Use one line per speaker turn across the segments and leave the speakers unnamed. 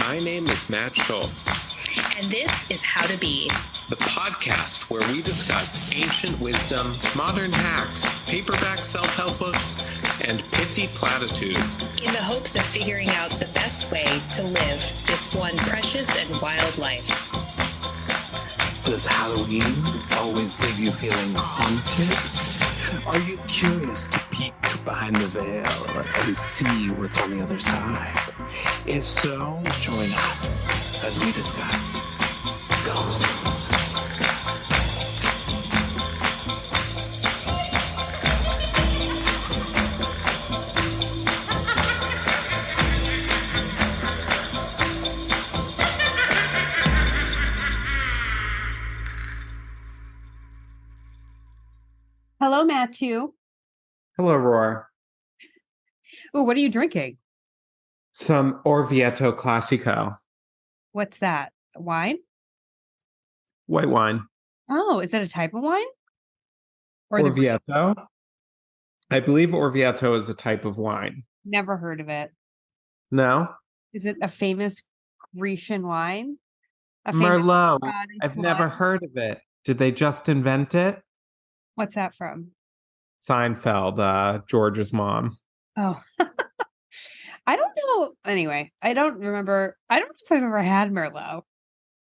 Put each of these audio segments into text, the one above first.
My name is Matt Schultz.
And this is How to Be,
the podcast where we discuss ancient wisdom, modern hacks, paperback self-help books, and pithy platitudes,
in the hopes of figuring out the best way to live this one precious and wild life.
Does Halloween always leave you feeling haunted? Are you curious to peek behind the veil and see what's on the other side? If so, join us as we discuss ghosts.
Hello, Matthew.
Hello, Roar.
Oh, what are you drinking?
Some Orvieto Classico.
What's that? Wine?
White wine.
Oh, is that a type of wine? Or the
Orvieto? I believe Orvieto is a type of wine.
Never heard of it.
No?
Is it a famous Grecian wine? A
Merlot.
goddess
I've
wine?
never heard of it. Did they just invent it?
What's that from?
Seinfeld, George's mom.
Oh, I don't know. Anyway, I don't remember. I don't know if I've ever had Merlot.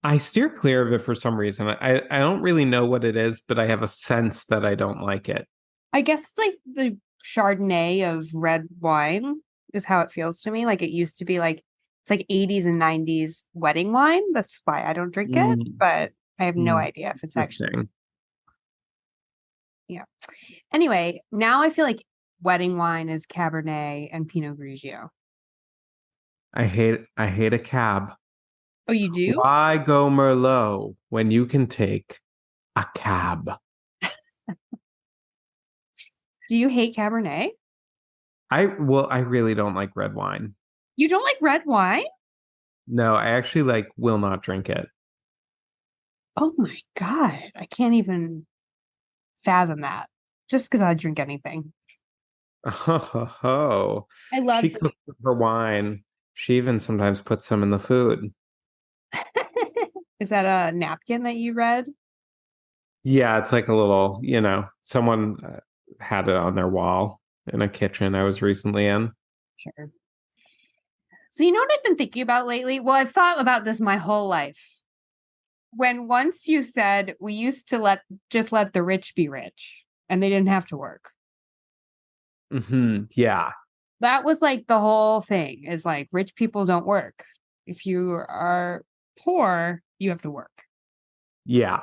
I steer clear of it for some reason. I don't really know what it is, but I have a sense that I don't like it.
I guess it's like the Chardonnay of red wine is how it feels to me. Like it used to be like, it's like 80s and 90s wedding wine. That's why I don't drink it, but I have no idea if it's actually. Yeah. Anyway, now I feel like wedding wine is Cabernet and Pinot Grigio.
I hate a cab.
Oh, you do?
Why go Merlot when you can take a cab?
Do you hate Cabernet?
I really don't like red wine.
You don't like red wine?
No, I actually will not drink it.
Oh my God. I can't even fathom that. Just because I drink anything.
Oh.
I love
She cooks her wine. She even sometimes puts some in the food.
Is that a napkin that you read?
Yeah, it's like a little, someone had it on their wall in a kitchen I was recently in.
Sure. So you know what I've been thinking about lately? Well, I've thought about this my whole life. When once you said we used to let the rich be rich and they didn't have to work.
Mm-hmm. Yeah.
That was like the whole thing is like rich people don't work. If you are poor, you have to work.
Yeah.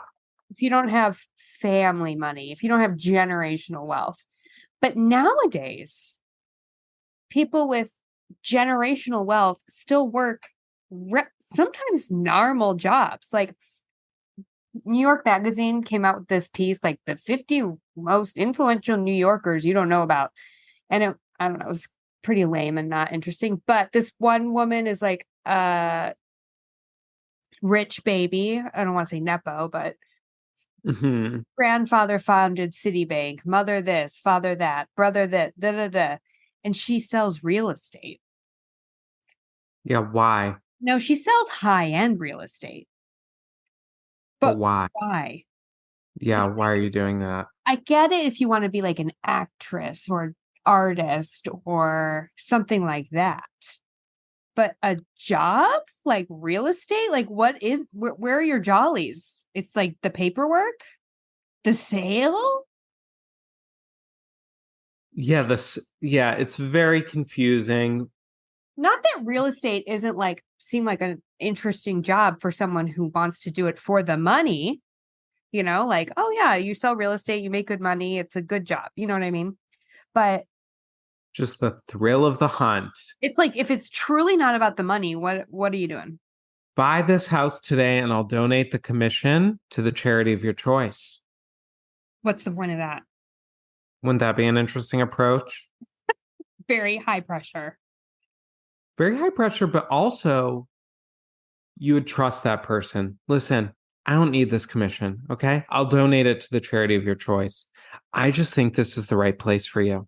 If you don't have family money, if you don't have generational wealth. But nowadays, people with generational wealth still work sometimes normal jobs. Like New York Magazine came out with this piece, like the 50 most influential New Yorkers you don't know about. And I don't know, it was pretty lame and not interesting. But this one woman is like a rich baby. I don't want to say Nepo, but grandfather founded Citibank, mother this, father that, brother that, da-da-da. And she sells real estate.
Yeah, why?
No, she sells high-end real estate. But
why?
Why?
Yeah, why are you doing that?
I get it if you want to be like an actress or artist or something like that. But a job like real estate, like where are your jollies? It's like the paperwork, the sale.
Yeah, it's very confusing.
Not that real estate isn't seem like an interesting job for someone who wants to do it for the money, oh yeah, you sell real estate, you make good money. It's a good job. You know what I mean? But
just the thrill of the hunt.
It's like, if it's truly not about the money, what are you doing?
Buy this house today and I'll donate the commission to the charity of your choice.
What's the point of that?
Wouldn't that be an interesting approach?
Very high pressure.
Very high pressure, but also you would trust that person. Listen, I don't need this commission, okay? I'll donate it to the charity of your choice. I just think this is the right place for you.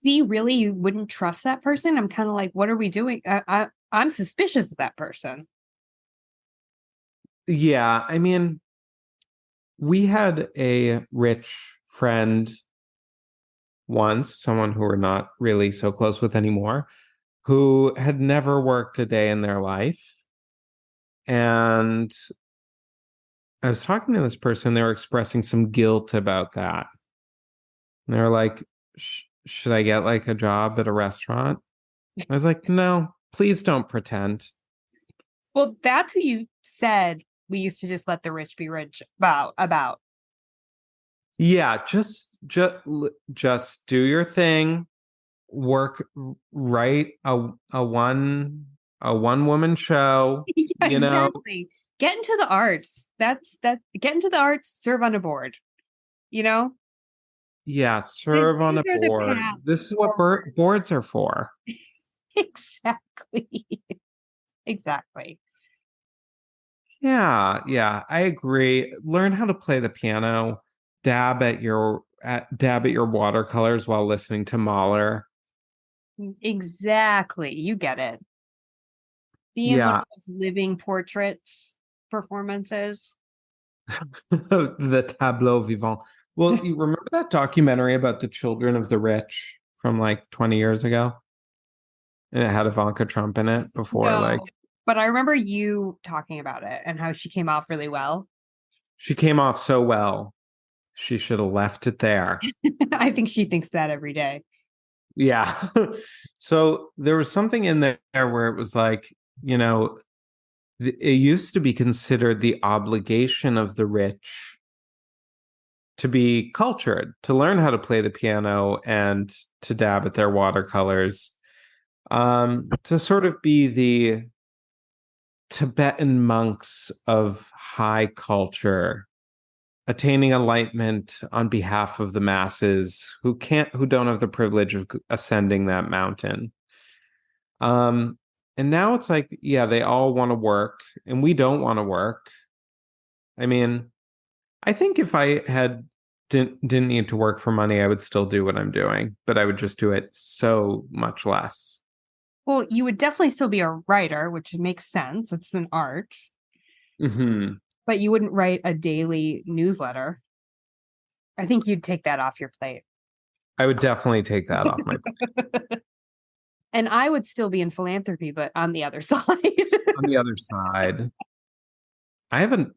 See, really, you wouldn't trust that person? I'm kind of like, what are we doing? I I'm suspicious of that person.
Yeah, I mean, we had a rich friend once, someone who we're not really so close with anymore, who had never worked a day in their life. And I was talking to this person, they were expressing some guilt about that. And they were like, should I get like a job at a restaurant? I was like, no, please don't pretend.
Well, that's who you said we used to just let the rich be rich about.
Yeah, just do your thing, work, write a one woman show,
Yeah,
you know.
exactly. Get into the arts. Get into the arts, serve on a board, you know?
Yeah,
These
serve on a
are the
board.
path
This is what
forward.
boards are for.
Exactly. Exactly.
Yeah, I agree. Learn how to play the piano, dab at your watercolors while listening to Mahler.
Exactly. You get it. Be in one of
Yeah,
those living portraits performances.
the tableau vivant. Well, you remember that documentary about the children of the rich from like 20 years ago? And it had Ivanka Trump in it before, like,
No, but I remember you talking about it and how she came off really well.
she came off so well. She should have left it there.
I think she thinks that every day.
Yeah. So there was something in there where it was like, you know, it used to be considered the obligation of the rich to be cultured, to learn how to play the piano and to dab at their watercolors, to sort of be the Tibetan monks of high culture, attaining enlightenment on behalf of the masses who don't have the privilege of ascending that mountain. Um, and now it's like, yeah, they all want to work, and we don't want to work. I mean, I think if I had didn't need to work for money, I would still do what I'm doing, but I would just do it so much less.
Well, you would definitely still be a writer, which makes sense. It's an art,
Hmm.
but you wouldn't write a daily newsletter. I think you'd take that off your plate.
I would definitely take that off my plate.
And I would still be in philanthropy, but on the other side.
On the other side, I have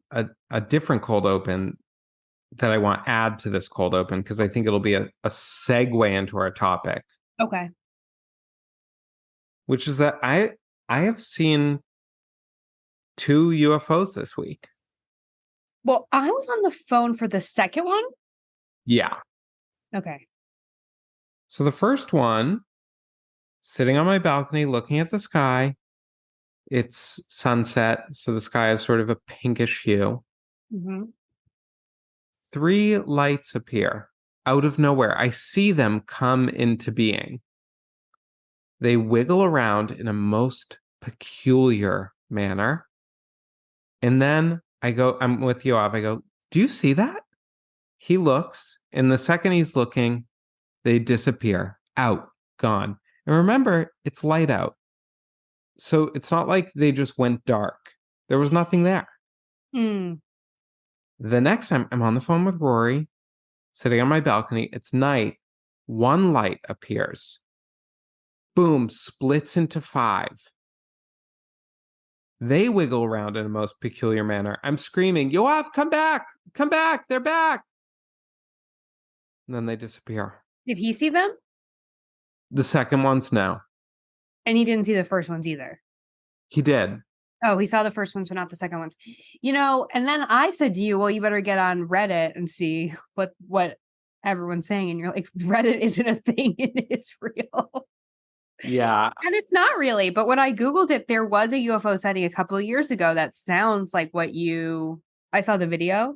a different cold open that I want to add to this cold open because I think it'll be a segue into our topic,
Okay.
which is that I have seen two UFOs this week.
Well, I was on the phone for the second one.
Yeah.
Okay.
So the first one, sitting on my balcony looking at the sky, it's sunset, so the sky is sort of a pinkish hue.
Mm-hmm.
Three lights appear out of nowhere. I see them come into being. They wiggle around in a most peculiar manner. And then I'm with Yoav. I go, do you see that? He looks, and the second he's looking, they disappear, out, gone. And remember, it's light out. So it's not like they just went dark. There was nothing there.
Mm.
The next time I'm on the phone with Rory, sitting on my balcony, it's night. One light appears. Boom, splits into five. They wiggle around in a most peculiar manner. I'm screaming, Yoav, come back! Come back! They're back! And then they disappear.
Did he see them?
The second one's no.
And he didn't see the first ones either.
He did.
Oh, he saw the first ones, but not the second ones. You know, and then I said to you, well, you better get on Reddit and see what everyone's saying. And you're like, Reddit isn't a thing in Israel.
Yeah.
And it's not really. But when I Googled it, there was a UFO sighting a couple of years ago that sounds like I saw the video.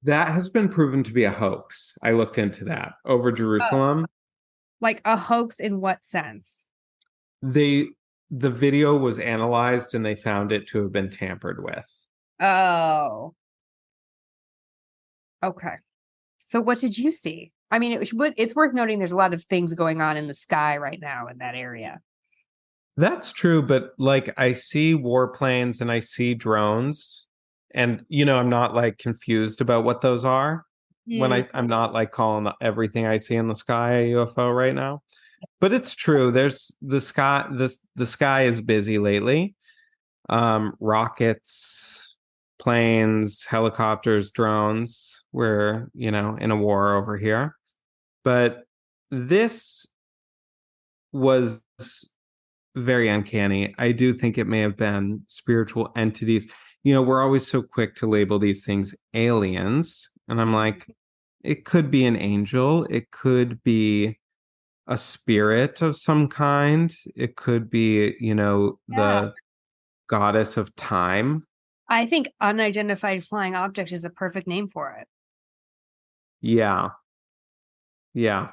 That has been proven to be a hoax. I looked into that over
Oh,
Jerusalem.
like a hoax in what sense?
The video was analyzed and they found it to have been tampered with.
Oh, okay. So what did you see? I mean, it's worth noting there's a lot of things going on in the sky right now in that area.
That's true, but like I see warplanes and I see drones, and I'm not like confused about what those are. When
Mm.
I'm not like calling everything I see in the sky a UFO right now. But it's true. There's the sky is busy lately. Rockets, planes, helicopters, drones. We're, in a war over here. But this was very uncanny. I do think it may have been spiritual entities. We're always so quick to label these things aliens. And I'm like, it could be an angel. It could be a spirit of some kind. It could be,
Yeah.
the goddess of time.
I think unidentified flying object is a perfect name for it.
Yeah. Yeah.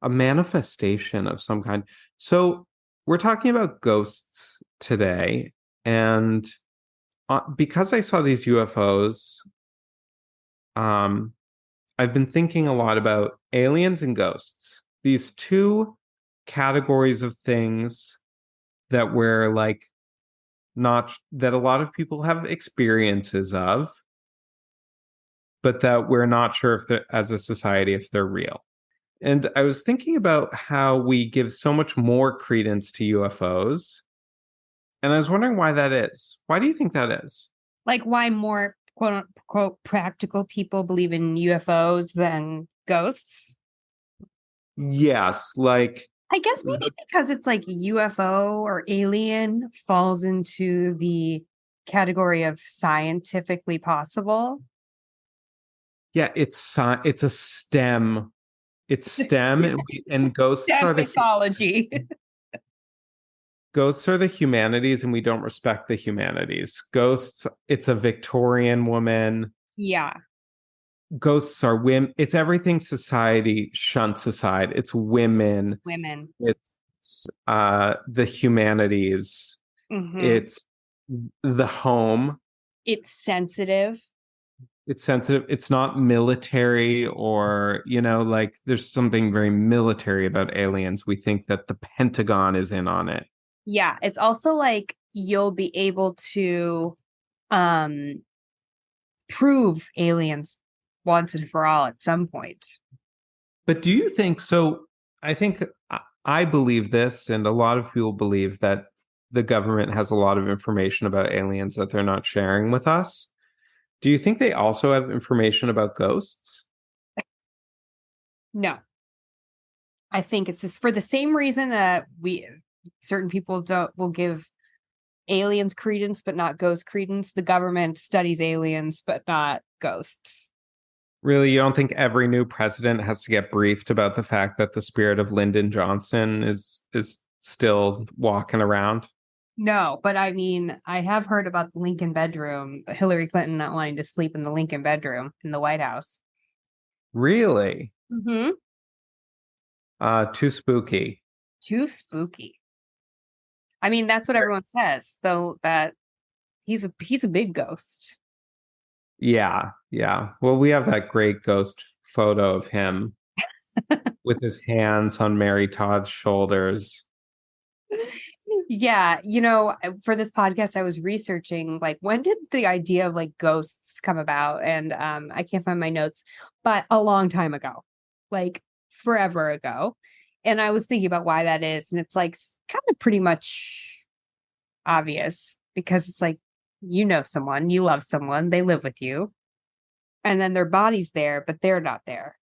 A manifestation of some kind. So we're talking about ghosts today. And because I saw these UFOs, um, I've been thinking a lot about aliens and ghosts. These two categories of things that we're like not that a lot of people have experiences of, but that we're not sure if they're, as a society, if they're real. And I was thinking about how we give so much more credence to UFOs. And I was wondering why that is. Why do you think that is?
Like why more quote unquote practical people believe in UFOs than ghosts?
Yes, like
I guess maybe because it's like UFO or alien falls into the category of scientifically possible.
yeah, it's a STEM. It's STEM, and
That mythology.
ghosts are the humanities, and we don't respect the humanities. Ghosts, it's a Victorian woman.
Yeah.
Ghosts are women. It's everything society shunts aside. It's women.
Women.
It's the humanities.
Mm-hmm.
It's the home.
It's sensitive.
It's sensitive. It's not military or, like there's something very military about aliens. We think that the Pentagon is in on it.
Yeah. It's also like you'll be able to prove aliens once and for all at some point.
But do you think so? I think I believe this, and a lot of people believe that the government has a lot of information about aliens that they're not sharing with us. Do you think they also have information about ghosts?
No. I think it's just for the same reason that certain people will give aliens credence but not ghost credence. The government studies aliens but not ghosts.
Really, you don't think every new president has to get briefed about the fact that the spirit of Lyndon Johnson is still walking around?
No, but I mean, I have heard about the Lincoln bedroom, Hillary Clinton not wanting to sleep in the Lincoln bedroom in the White House.
Really?
Mm-hmm.
Too spooky.
Too spooky. I mean, that's what everyone says, though, that he's a big ghost.
Yeah, yeah. Well, we have that great ghost photo of him with his hands on Mary Todd's shoulders.
Yeah, for this podcast, I was researching like when did the idea of like ghosts come about, and I can't find my notes, but a long time ago, like forever ago, and I was thinking about why that is, and it's like kind of pretty much obvious because it's like someone, you love someone, they live with you, and then their body's there, but they're not there.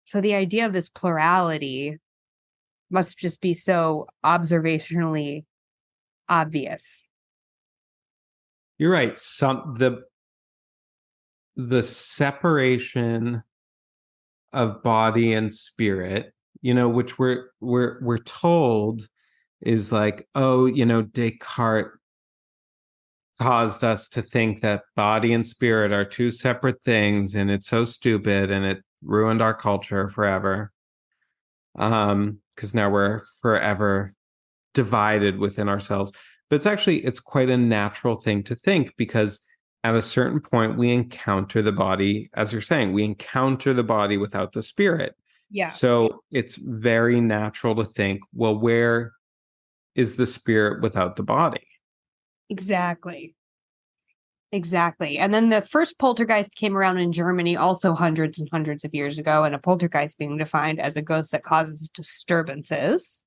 So the idea of this plurality must just be so observationally obvious.
You're right. The separation of body and spirit, which we're told is like, oh, Descartes caused us to think that body and spirit are two separate things, and it's so stupid, and it ruined our culture forever. Because now we're forever divided within ourselves. But it's quite a natural thing to think, because at a certain point we encounter the body, as you're saying, we encounter the body without the spirit.
Yeah.
So it's very natural to think, well, is the spirit without the body.
Exactly. Exactly. And then the first poltergeist came around in Germany also hundreds and hundreds of years ago, and a poltergeist being defined as a ghost that causes disturbances.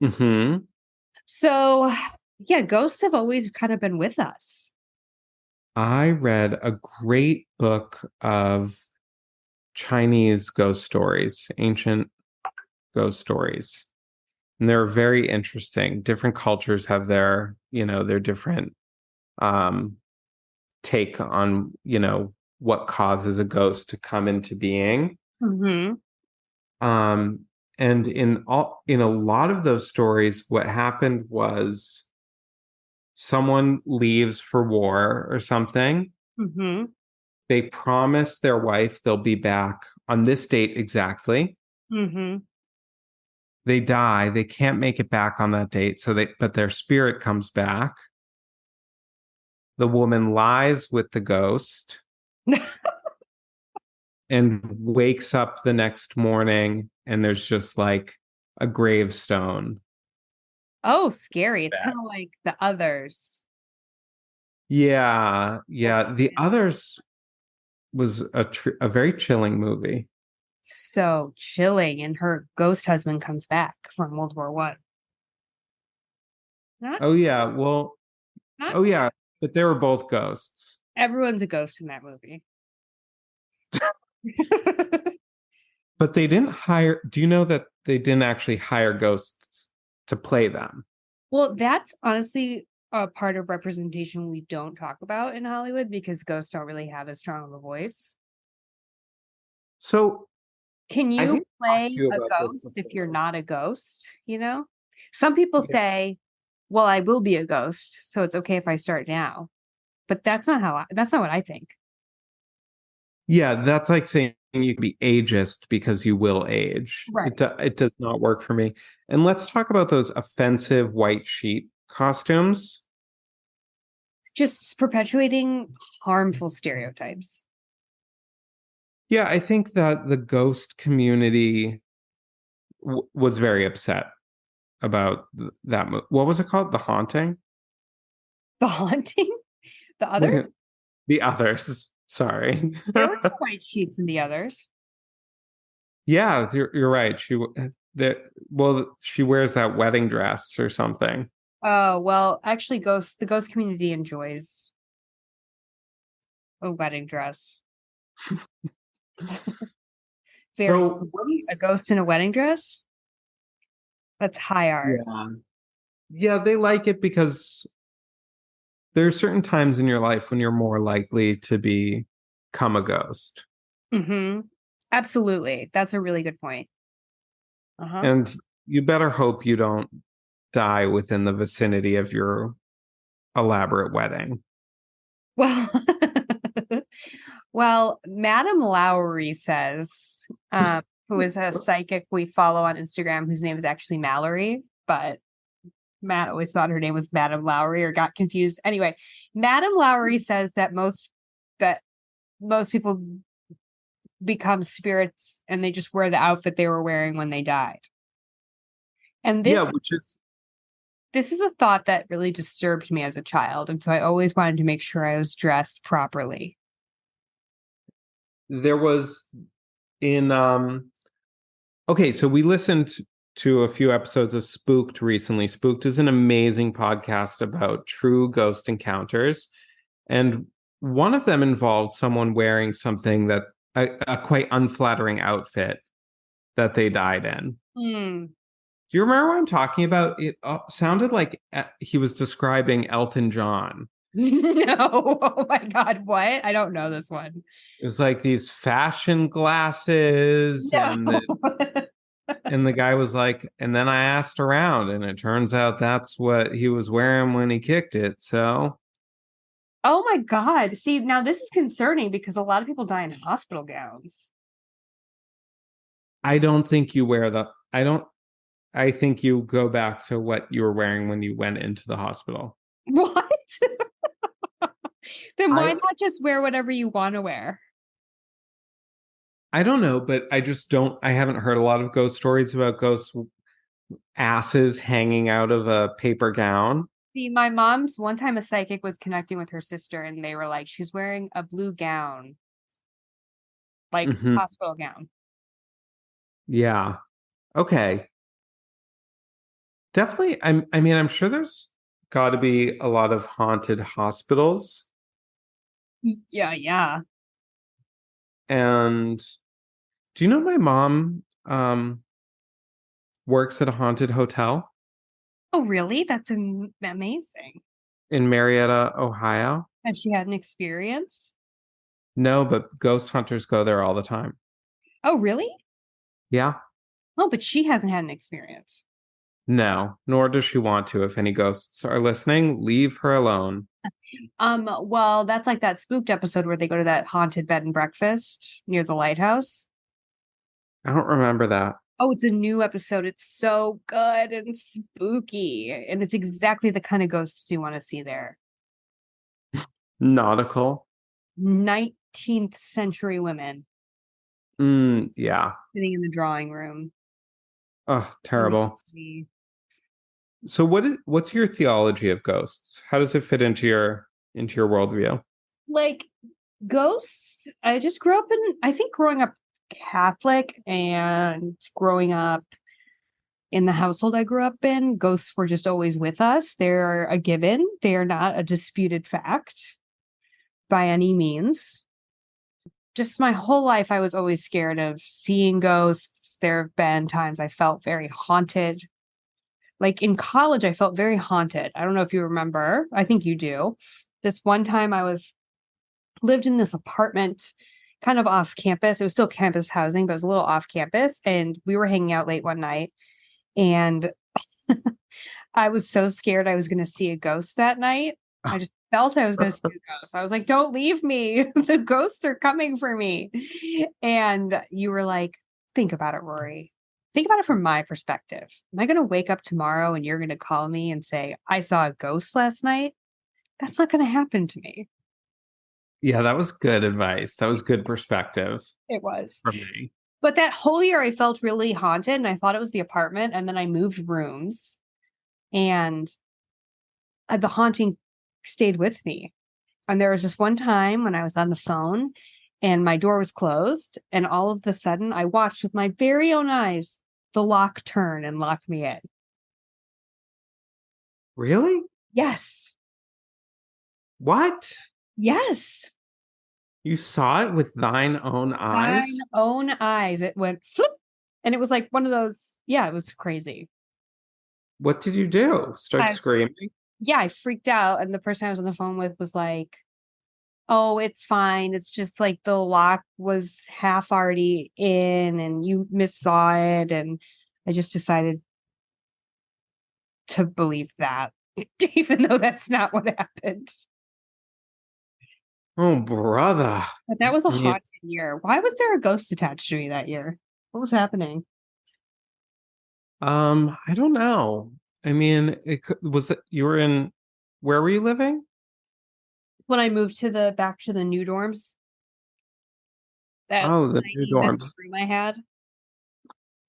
Mm-hmm.
So, yeah, ghosts have always kind of been with us.
I read a great book of Chinese ghost stories, ancient ghost stories. And they're very interesting. Different cultures have their different take on, what causes a ghost to come into being.
Mm-hmm.
And in a lot of those stories, what happened was someone leaves for war or something.
Mm-hmm.
They promise their wife they'll be back on this date exactly.
Mm-hmm.
They die. They can't make it back on that date. But their spirit comes back. The woman lies with the ghost and wakes up the next morning, and there's just like a gravestone.
Oh, scary. It's kind of like the others.
Yeah. Yeah. The Others was a very chilling movie.
So chilling. And her ghost husband comes back from World War One. Not,
Oh, yeah. Well,
not
oh, yeah. But they were both ghosts.
everyone's a ghost in that movie.
But they didn't hire. Do you know that they didn't actually hire ghosts to play them?
Well, that's honestly a part of representation we don't talk about in Hollywood because ghosts don't really have as strong of a voice.
So
Can
I
you
think I talked
play
to you
a
about this
ghost if you're
before.
not a ghost? Some people
Yeah.
say, well, I will be a ghost, so it's okay if I start now. But that's not what I think.
Yeah, that's like saying you can be ageist because you will age.
Right.
It does not work for me. And let's talk about those offensive white sheet costumes.
Just perpetuating harmful stereotypes.
Yeah, I think that the ghost community was very upset about that. What was it called? The Haunting?
The haunting? The other?
The Others. Sorry.
There were no white sheets in the others.
Yeah, you're right. She wears that wedding dress or something.
Oh, well, actually, the ghost community enjoys a wedding dress. Very
So what
a
is
ghost in a wedding dress? That's high art.
Yeah. Yeah, they like it because there are certain times in your life when you're more likely to become a ghost.
Mm-hmm. Absolutely. That's a really good point. Uh-huh.
And you better hope you don't die within the vicinity of your elaborate wedding.
Well, well, Madame Lowry says, who is a psychic we follow on Instagram, whose name is actually Mallory, but Matt always thought her name was Madame Lowry or got confused. Anyway, Madame Lowry says that most people become spirits and they just wear the outfit they were wearing when they died. And
Yeah, which is
this is a thought that really disturbed me as a child. And so I always wanted to make sure I was dressed properly.
there was in okay, so we listened to a few episodes of Spooked recently. Spooked is an amazing podcast about true ghost encounters. And one of them involved someone wearing something that a quite unflattering outfit that they died in.
Hmm.
Do you remember what I'm talking about? It sounded like he was describing Elton John.
No. Oh my God. What? I don't know this one.
It was like these fashion glasses,
No.
and the guy was like, and then I asked around, and it turns out that's what he was wearing when he kicked it. So,
Oh my God. See, now this is concerning because a lot of people die in hospital gowns.
I don't think you wear the. I don't. I think you go back to what you were wearing when you went into the hospital.
What? Then why
I
not just wear whatever you want to wear?
I don't know, but I just don't. I haven't heard a lot of ghost stories about ghosts asses hanging out of a paper gown.
See, my mom's one time a psychic was connecting with her sister, and they were like, she's wearing a blue gown, like
Hmm.
hospital gown.
Yeah. Okay. Definitely. I mean, I'm sure there's got to be a lot of haunted hospitals.
Yeah, yeah.
And do you know my mom works at a haunted hotel
Oh, really? That's amazing.
in Marietta, Ohio?
Has she had an experience?
No, but ghost hunters go there all the time.
Oh, really?
Yeah.
Oh, but she hasn't had an experience.
No, nor does she want to. If any ghosts are listening, leave her alone.
Well, that's like that spooked episode where they go to that haunted bed and breakfast near the lighthouse.
I don't remember that.
Oh, it's a new episode. It's so good and spooky. And it's exactly the kind of ghosts you want to see there.
Nautical.
19th century women
Yeah.
sitting in the drawing room.
Oh, terrible. So what's your theology of ghosts? How does it fit into your worldview?
Like ghosts, I just grew up in, I think growing up Catholic and growing up in the household I grew up in, ghosts were just always with us. They're a given, they are not a disputed fact by any means. Just my whole life, I was always scared of seeing ghosts. There have been times I felt very haunted. Like in college, I felt very haunted. I don't know if you remember. I think you do. This one time I was lived in this apartment kind of off campus. It was still campus housing, but it was a little off campus. And we were hanging out late one night. And I was so scared I was going to see a ghost that night. I just felt I was going to see a ghost. I was like, don't leave me. The ghosts are coming for me. And you were like, think about it, Rory. Think about it from my perspective. Am I going to wake up tomorrow and you're going to call me and say, I saw a ghost last night? That's not going to happen to me.
Yeah, that was good advice. That was good perspective
It was.
for me.
But that whole year I felt really haunted and I thought it was the apartment. And then I moved rooms and the haunting stayed with me. And there was just one time when I was on the phone and my door was closed. And all of a sudden I watched with my very own eyes the lock turn and lock me in.
Really?
Yes.
What?
Yes.
You saw it with thine own eyes?
Mine own eyes. It went flip. And it was like one of those, yeah, it was crazy.
What did you do? Start
I,
screaming?
yeah, I freaked out. And the person I was on the phone with was like, oh, it's fine. It's just like the lock was half already in and you missaw it. And I just decided to believe that, even though that's not what happened.
Oh, brother.
But that was a
I mean,
haunted year. Why was there a ghost attached to me that year? What was happening?
I don't know. I mean, was it you were in where were you living?
When I moved to the back to the new dorms, that
Oh, the new
tiny messy
dorms.
room I had.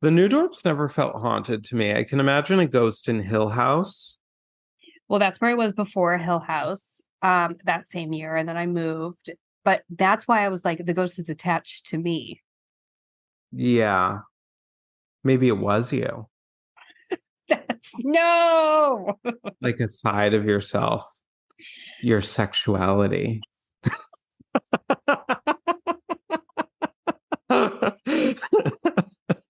The new dorms never felt haunted to me. I can imagine a ghost in Hill House.
Well, that's where I was before Hill House, that same year, and then I moved. But that's why I was like, the ghost is attached to me.
Yeah, maybe it was you,
That's no.
like a side of yourself, your sexuality.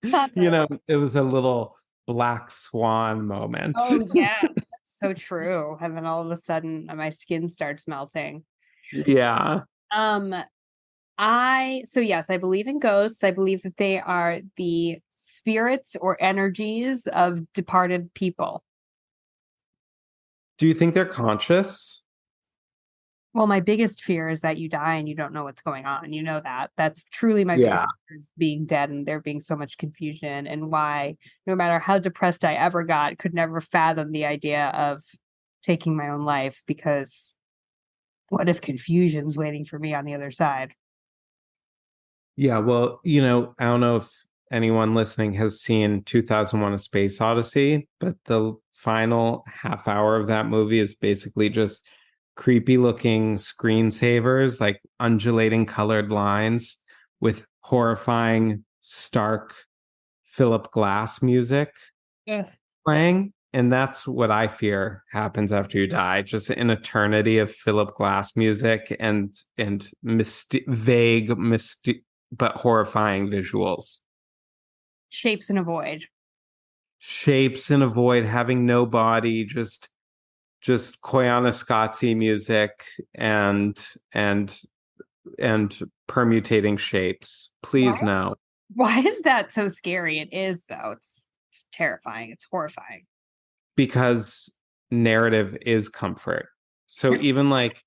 It was a little black swan moment.
Oh yeah, that's so true. And then all of a sudden, my skin starts melting.
Yeah.
Um, so yes, I believe in ghosts. I believe that they are the spirits or energies of departed people.
Do you think they're conscious?
Well, my biggest fear is that you die and you don't know what's going on. You know that. That's truly my biggest
Yeah.
fear is being dead and there being so much confusion and why no matter how depressed I ever got, could never fathom the idea of taking my own life because what if confusion's waiting for me on the other side?
Yeah, well, I don't know if anyone listening has seen 2001: A Space Odyssey, but the final half hour of that movie is basically just creepy looking screensavers, like undulating colored lines with horrifying, stark Philip Glass music
Ugh.
playing. And that's what I fear happens after you die. Just an eternity of Philip Glass music and vague, but horrifying visuals.
Shapes in a void.
Shapes in a void, having no body, just Koyaanisqatsi music and permutating shapes. Please no.
Why is that so scary? It is, though. It's terrifying. It's horrifying.
Because narrative is comfort. So even like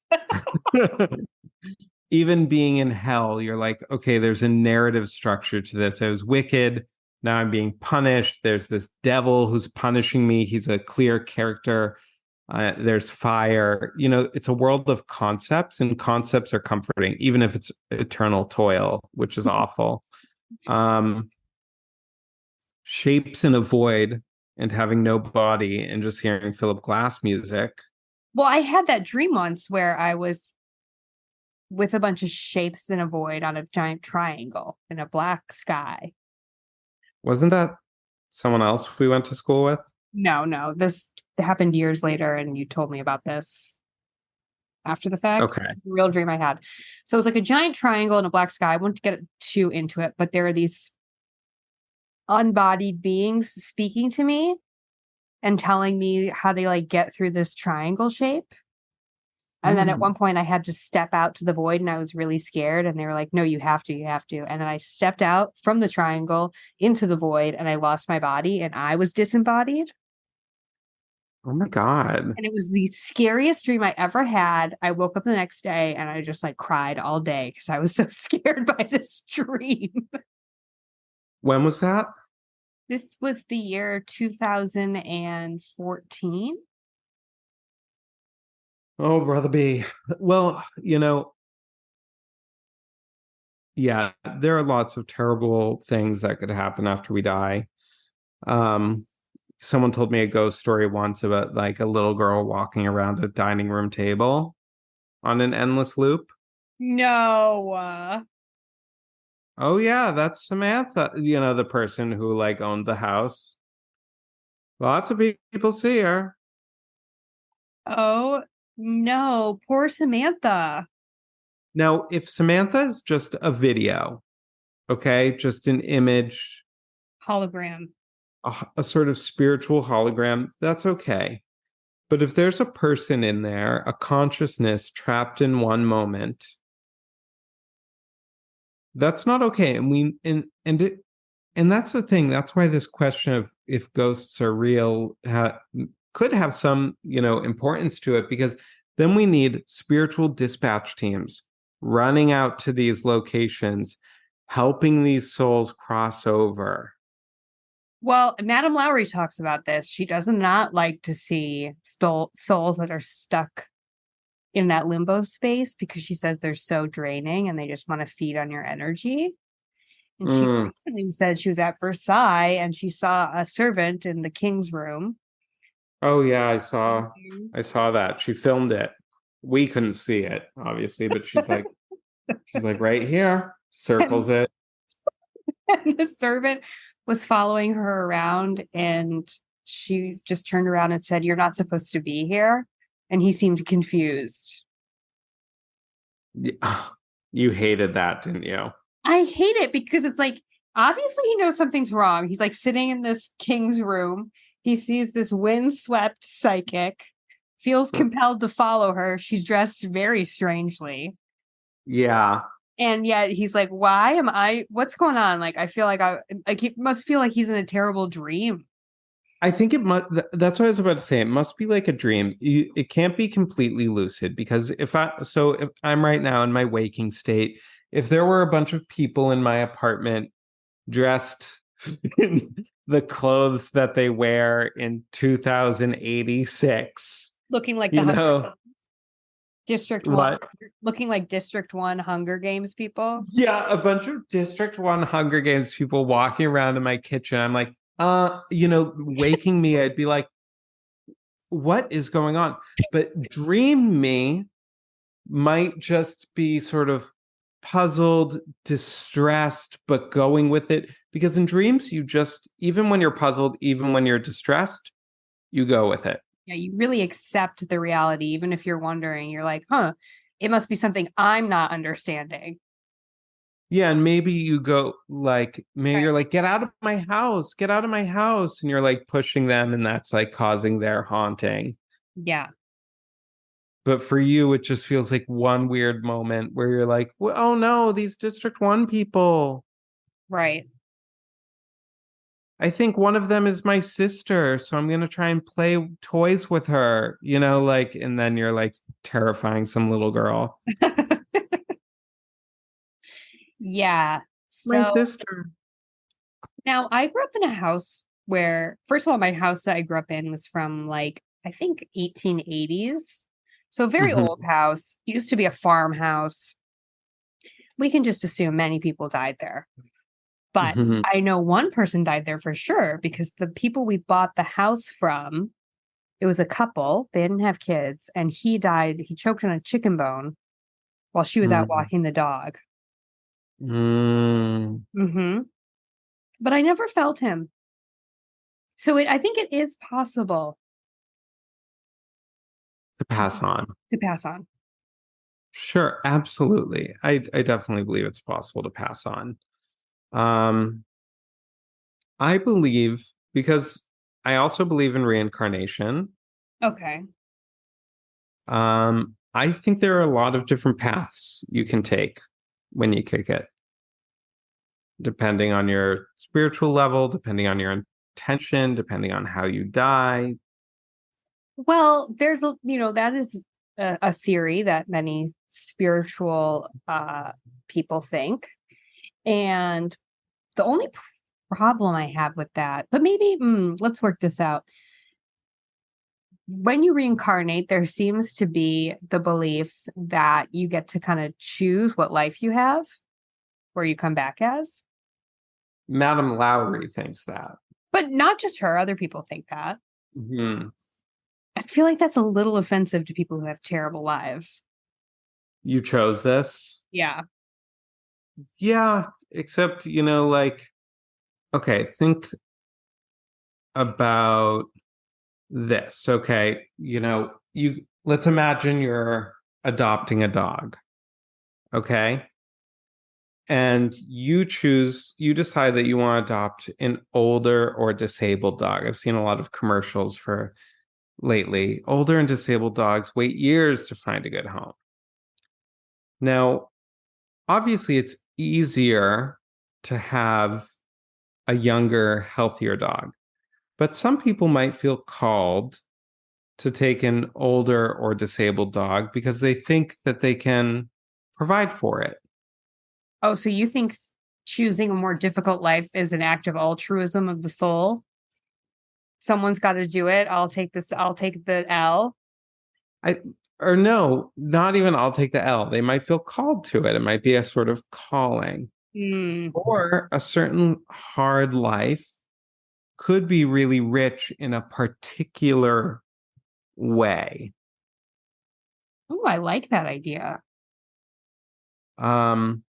even being in hell, you're like, okay, there's a narrative structure to this. I was wicked. Now I'm being punished. There's this devil who's punishing me. He's a clear character. There's fire. It's a world of concepts, and concepts are comforting, even if it's eternal toil, which is awful. Shapes in a void and having no body and just hearing Philip Glass music.
Well, I had that dream once where I was with a bunch of shapes in a void on a giant triangle in a black sky.
Wasn't that someone else we went to school with?
No. This happened years later, and you told me about this after the fact.
Okay.
The real dream I had. So it was like a giant triangle in a black sky. I won't get too into it, but there are these unbodied beings speaking to me and telling me how they like get through this triangle shape. And then at one point I had to step out to the void, and I was really scared, and they were like, no, you have to. And then I stepped out from the triangle into the void, and I lost my body, and I was disembodied.
Oh my God.
And it was the scariest dream I ever had. I woke up the next day and I just like cried all day because I was so scared by this dream.
When was that?
This was the year 2014.
Oh, brother B. Well, yeah, there are lots of terrible things that could happen after we die. Someone told me a ghost story once about like a little girl walking around a dining room table on an endless loop.
No.
Oh yeah, that's Samantha, the person who like owned the house. Lots of people see her.
Oh no, poor Samantha.
Now, if Samantha is just a video, okay, just an image,
Hologram.
a sort of spiritual hologram, that's okay. But if there's a person in there, a consciousness trapped in one moment, that's not okay. And that's the thing. That's why this question of if ghosts are real could have some, importance to it, because then we need spiritual dispatch teams running out to these locations, helping these souls cross over.
Well, Madame Lowry talks about this. She does not like to see souls that are stuck in that limbo space because she says they're so draining and they just want to feed on your energy. And she recently said she was at Versailles and she saw a servant in the king's room.
Oh yeah, I saw that. She filmed it. We couldn't see it, obviously, but she's like right here, circles it.
And the servant was following her around, and she just turned around and said, "You're not supposed to be here." And he seemed confused.
You hated that, didn't you?
I hate it because it's like, obviously he knows something's wrong. He's like sitting in this king's room. He sees this windswept psychic, feels compelled to follow her. She's dressed very strangely.
Yeah.
And yet he's like, what's going on? Like, I feel like he must feel like he's in a terrible dream.
I think it must, that's what I was about to say. It must be like a dream. It can't be completely lucid, because if I'm right now in my waking state, if there were a bunch of people in my apartment dressed in the clothes that they wear in 2086,
Looking like District 1,
What?
looking like District 1 Hunger Games people.
Yeah, a bunch of District 1 Hunger Games people walking around in my kitchen. I'm like, waking me, I'd be like, what is going on? But Dream Me might just be sort of puzzled, distressed, but going with it. Because in dreams, you just, even when you're puzzled, even when you're distressed, you go with it.
Yeah, you really accept the reality, even if you're wondering, you're like, huh, it must be something I'm not understanding.
Yeah, and maybe you go like, maybe
Right.
you're like, get out of my house, get out of my house. And you're like pushing them, and that's like causing their haunting.
Yeah,
But for you, it just feels like one weird moment where you're like, well, oh no, these District 1 people.
right.
I think one of them is my sister, so I'm gonna try and play toys with her, like, and then you're like terrifying some little girl.
Yeah.
My
So
sister.
now I grew up in a house where, first of all, my house that I grew up in was from like, I think 1880s. So a very old
Mhm.
house. Used to be a farmhouse. We can just assume many people died there. But
Mhm.
I know one person died there for sure because the people we bought the house from, it was a couple. They didn't have kids, and he died. He choked on a chicken bone while she was out
Mm.
walking the dog.
Mm.
Hmm. But I never felt him. So I think it is possible
To
to
pass on.
pass on.
Sure, absolutely. I definitely believe it's possible to pass on. Um, I believe because I also believe in reincarnation.
Okay.
I think there are a lot of different paths you can take when you kick it, depending on your spiritual level, depending on your intention, depending on how you die.
Well, that is a theory that many spiritual people think. And the only problem I have with that, but maybe let's work this out. When you reincarnate, there seems to be the belief that you get to kind of choose what life you have, where you come back as.
Madame Lowry thinks that.
But not just her, other people think that.
Mhm.
I feel like that's a little offensive to people who have terrible lives.
You chose this.
Yeah.
Yeah, except, like, okay, think about this. Okay, you let's imagine you're adopting a dog, okay? And you decide that you want to adopt an older or disabled dog. I've seen a lot of commercials for lately. Older and disabled dogs wait years to find a good home. Now, obviously, it's easier to have a younger, healthier dog, but some people might feel called to take an older or disabled dog because they think that they can provide for it.
Oh, so you think choosing a more difficult life is an act of altruism of the soul? Someone's got to do it. I'll take the L.
I or no, not even I'll take the L. They might feel called to it. It might be a sort of calling.
Mm.
Or a certain hard life could be really rich in a particular way.
Oh, I like that idea.
Um,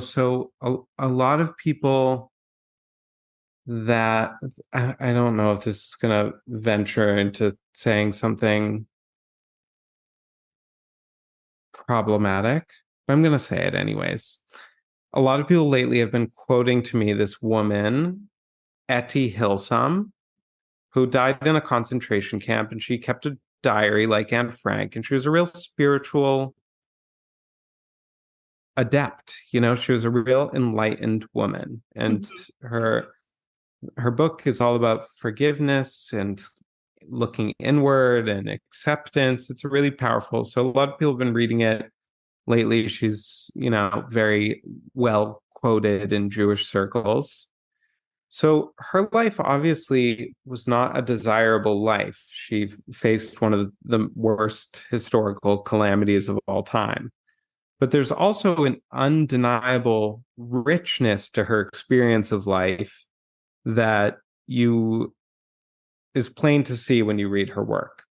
so a lot of people that I don't know if this is gonna venture into saying something problematic, but I'm gonna say it anyways. A lot of people lately have been quoting to me this woman, Etty Hillsum, who died in a concentration camp, and she kept a diary like Anne Frank, and she was a real spiritual adept. She was a real enlightened woman, and
Mhm.
her book is all about forgiveness and looking inward and acceptance. It's really powerful. So a lot of people have been reading it lately. She's, very well quoted in Jewish circles. So her life obviously was not a desirable life. She faced one of the worst historical calamities of all time. But there's also an undeniable richness to her experience of life that you is plain to see when you read her work.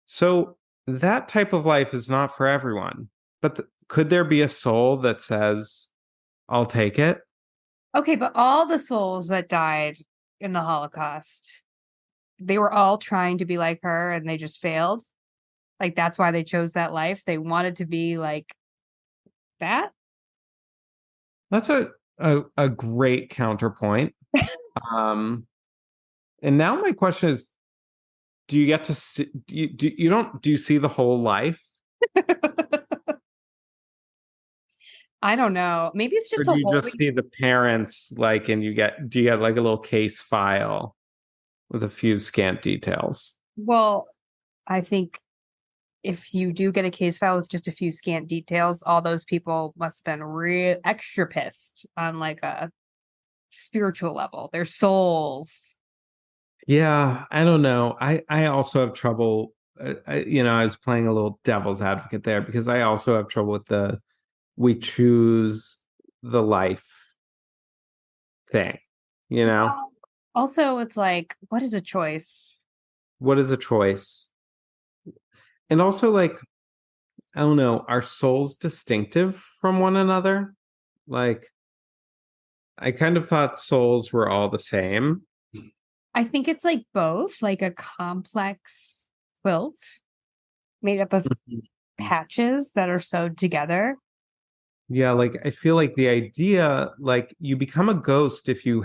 So that type of life is not for everyone. But could there be a soul that says, I'll take it?
Okay, but all the souls that died in the Holocaust, they were all trying to be like her and they just failed. Like that's why they chose that life. They wanted to be like that.
That's a great counterpoint. Um, and now my question is, do you get to see, do you see the whole life?
I don't know. Maybe it's
Or
just
do
a
you just
holding.
see the parents like and do you get like a little case file with a few scant details?
Well, I think if you do get a case file with just a few scant details, all those people must have been real extra pissed on like a spiritual level. Their souls.
Yeah, I don't know. I also have trouble. I was playing a little devil's advocate there because I also have trouble with the we choose the life thing. You know,
Well, also, it's like, what is a choice?
what is a choice? And also, like, I don't know, are souls distinctive from one another? Like, I kind of thought souls were all the same.
I think it's like both, like a complex quilt made up of patches that are sewed together.
Yeah, like I feel like the idea, like you become a ghost if you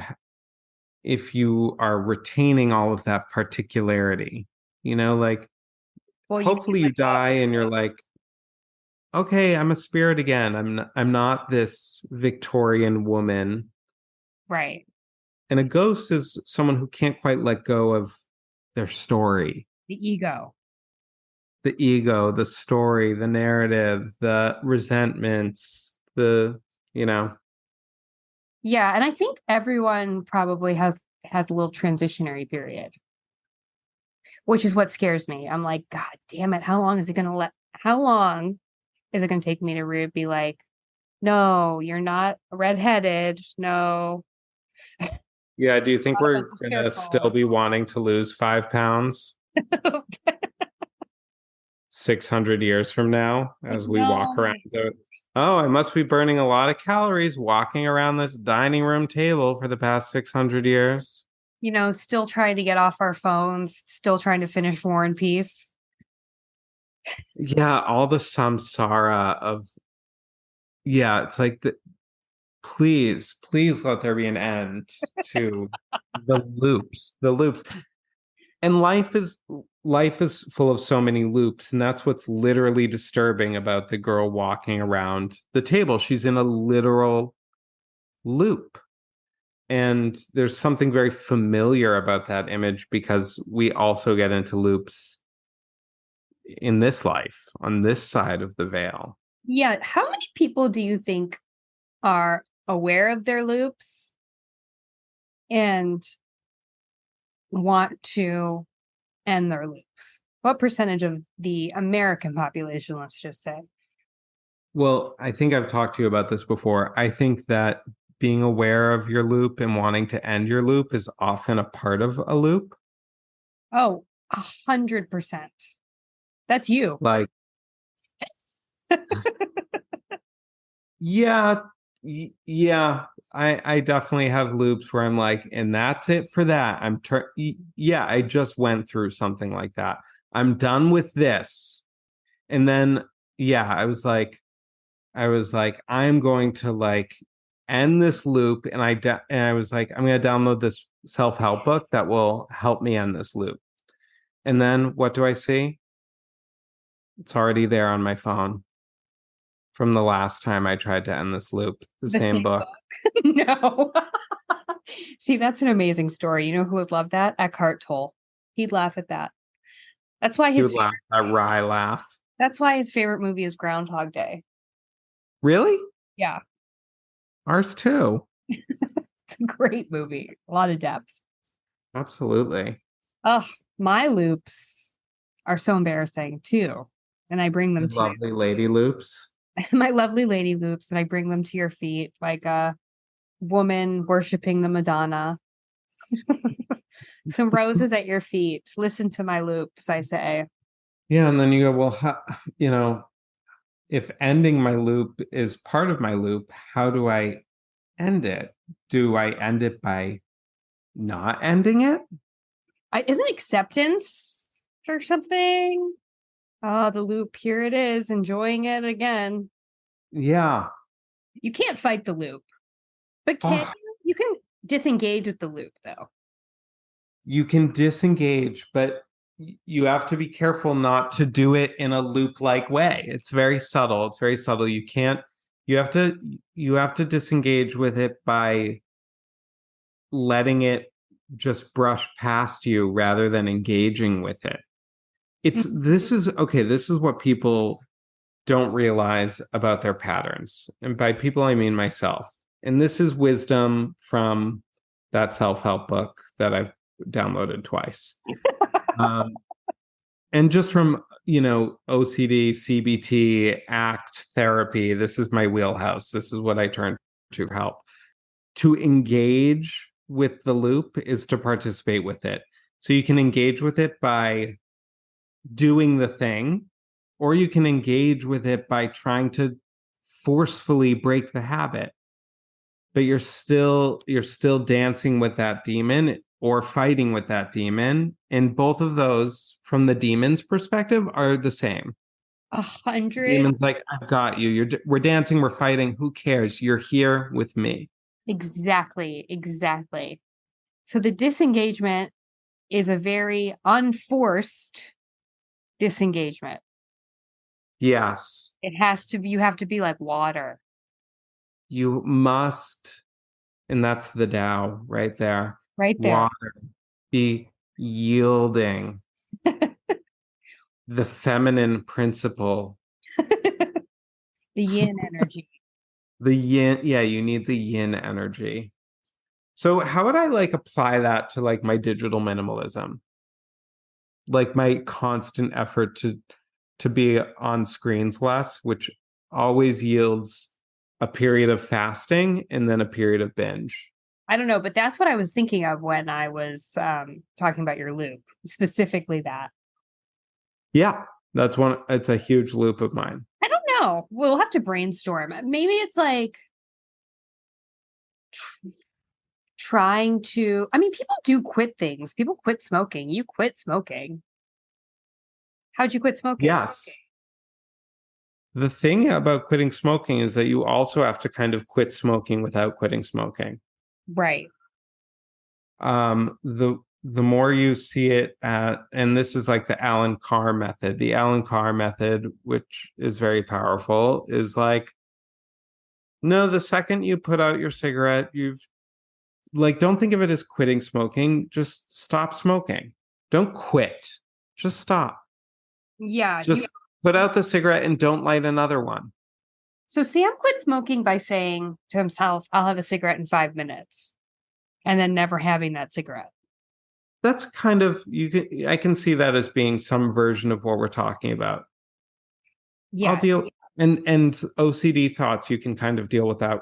are retaining all of that particularity. Like
Well, you mean
hopefully you
like
die and you're like, okay, I'm a spirit again. I'm not this Victorian woman.
right.
And a ghost is someone who can't quite let go of their story,
The ego.
the ego, the story, the narrative, the resentments, you know.
Yeah, and I think everyone probably has a little transitionary period, which is what scares me. I'm like, God damn it, how long is it gonna take me to be like, no, you're not redheaded. No.
Yeah, do you think
Not
we're
about the
gonna still
circle.
be wanting to lose 5 pounds 600 years from now
Like,
as we walk
no.
around oh, I must be burning a lot of calories walking around this dining room table for the past 600 years.
Still trying to get off our phones, still trying to finish War and Peace.
Yeah, all the samsara of, yeah, it's like please let there be an end to the loops. And life is full of so many loops, and that's what's literally disturbing about the girl walking around the table. She's in a literal loop. And there's something very familiar about that image because we also get into loops in this life, on this side of the veil.
Yeah. How many people do you think are aware of their loops and want to end their loops? What percentage of the American population, let's just say?
Well, I think I've talked to you about this before. I think that being aware of your loop and wanting to end your loop is often a part of a loop.
Oh, 100%. That's you.
Like, yeah, yeah, I definitely have loops where I'm like, and that's it for that. Yeah, I just went through something like that. I'm done with this. And then yeah, I was like, I'm going to like end this loop, and I was like, I'm going to download this self-help book that will help me end this loop. And then what do I see? It's already there on my phone from the last time I tried to end this loop. The
The
same
same
book.
book. No. See, that's an amazing story. You know who would love that? Eckhart Tolle. He'd laugh at that. That's why
You
his
would laugh, that wry laugh.
that's why his favorite movie is Groundhog Day.
Really?
Yeah.
Ours too.
a great movie. A lot of depth.
Absolutely.
Oh, my loops are so embarrassing too. And I bring them to
Lovely lady loops.
my lovely lady loops, and I bring them to your feet like a woman worshiping the Madonna. Some roses at your feet. Listen to my loops, I say.
Yeah, and then you go, well, if ending my loop is part of my loop, how do I end it? Do I end it by not ending it?
Isn't acceptance or something? Oh, the loop. Here it is, enjoying it again.
Yeah.
You can't fight the loop, but can
Oh,
you? You can disengage with the loop, though.
you can disengage, but you have to be careful not to do it in a loop-like way. It's very subtle. It's very subtle. You have to disengage with it by letting it just brush past you rather than engaging with it. This is okay. This is what people don't realize about their patterns. And by people, I mean myself. And this is wisdom from that self-help book that I've downloaded twice. And just from, OCD, CBT, ACT therapy, this is my wheelhouse. This is what I turn to help. To engage with the loop is to participate with it. So you can engage with it by doing the thing, or you can engage with it by trying to forcefully break the habit. But you're still dancing with that demon or fighting with that demon. And both of those, from the demon's perspective, are the same.
100.
Demon's like, I've got you. We're dancing, we're fighting. Who cares? You're here with me.
Exactly. So the disengagement is a very unforced disengagement.
Yes.
It has to be, you have to be like water.
You must, and that's the Tao right there.
Right there.
Water. Be yielding. The feminine principle.
The yin energy.
The yin, yeah, you need the yin energy. So how would I apply that to my digital minimalism? Like my constant effort to be on screens less, which always yields a period of fasting and then a period of binge.
I don't know, but that's what I was thinking of when I was talking about your loop, specifically that.
Yeah, it's a huge loop of mine.
I don't know. We'll have to brainstorm. Maybe it's like trying to, people do quit things. People quit smoking. You quit smoking. How'd you quit smoking?
Yes. The thing about quitting smoking is that you also have to kind of quit smoking without quitting smoking.
Right.
The more you see it and this is like the Alan Carr method. The Alan Carr method, which is very powerful, is no, the second you put out your cigarette, don't think of it as quitting smoking. Just stop smoking. Don't quit. Just stop.
Yeah.
Just put out the cigarette and don't light another one.
So Sam quit smoking by saying to himself, I'll have a cigarette in 5 minutes, and then never having that cigarette.
That's kind of, I can see that as being some version of what we're talking about.
Yeah.
I'll deal, and OCD thoughts, you can kind of deal with that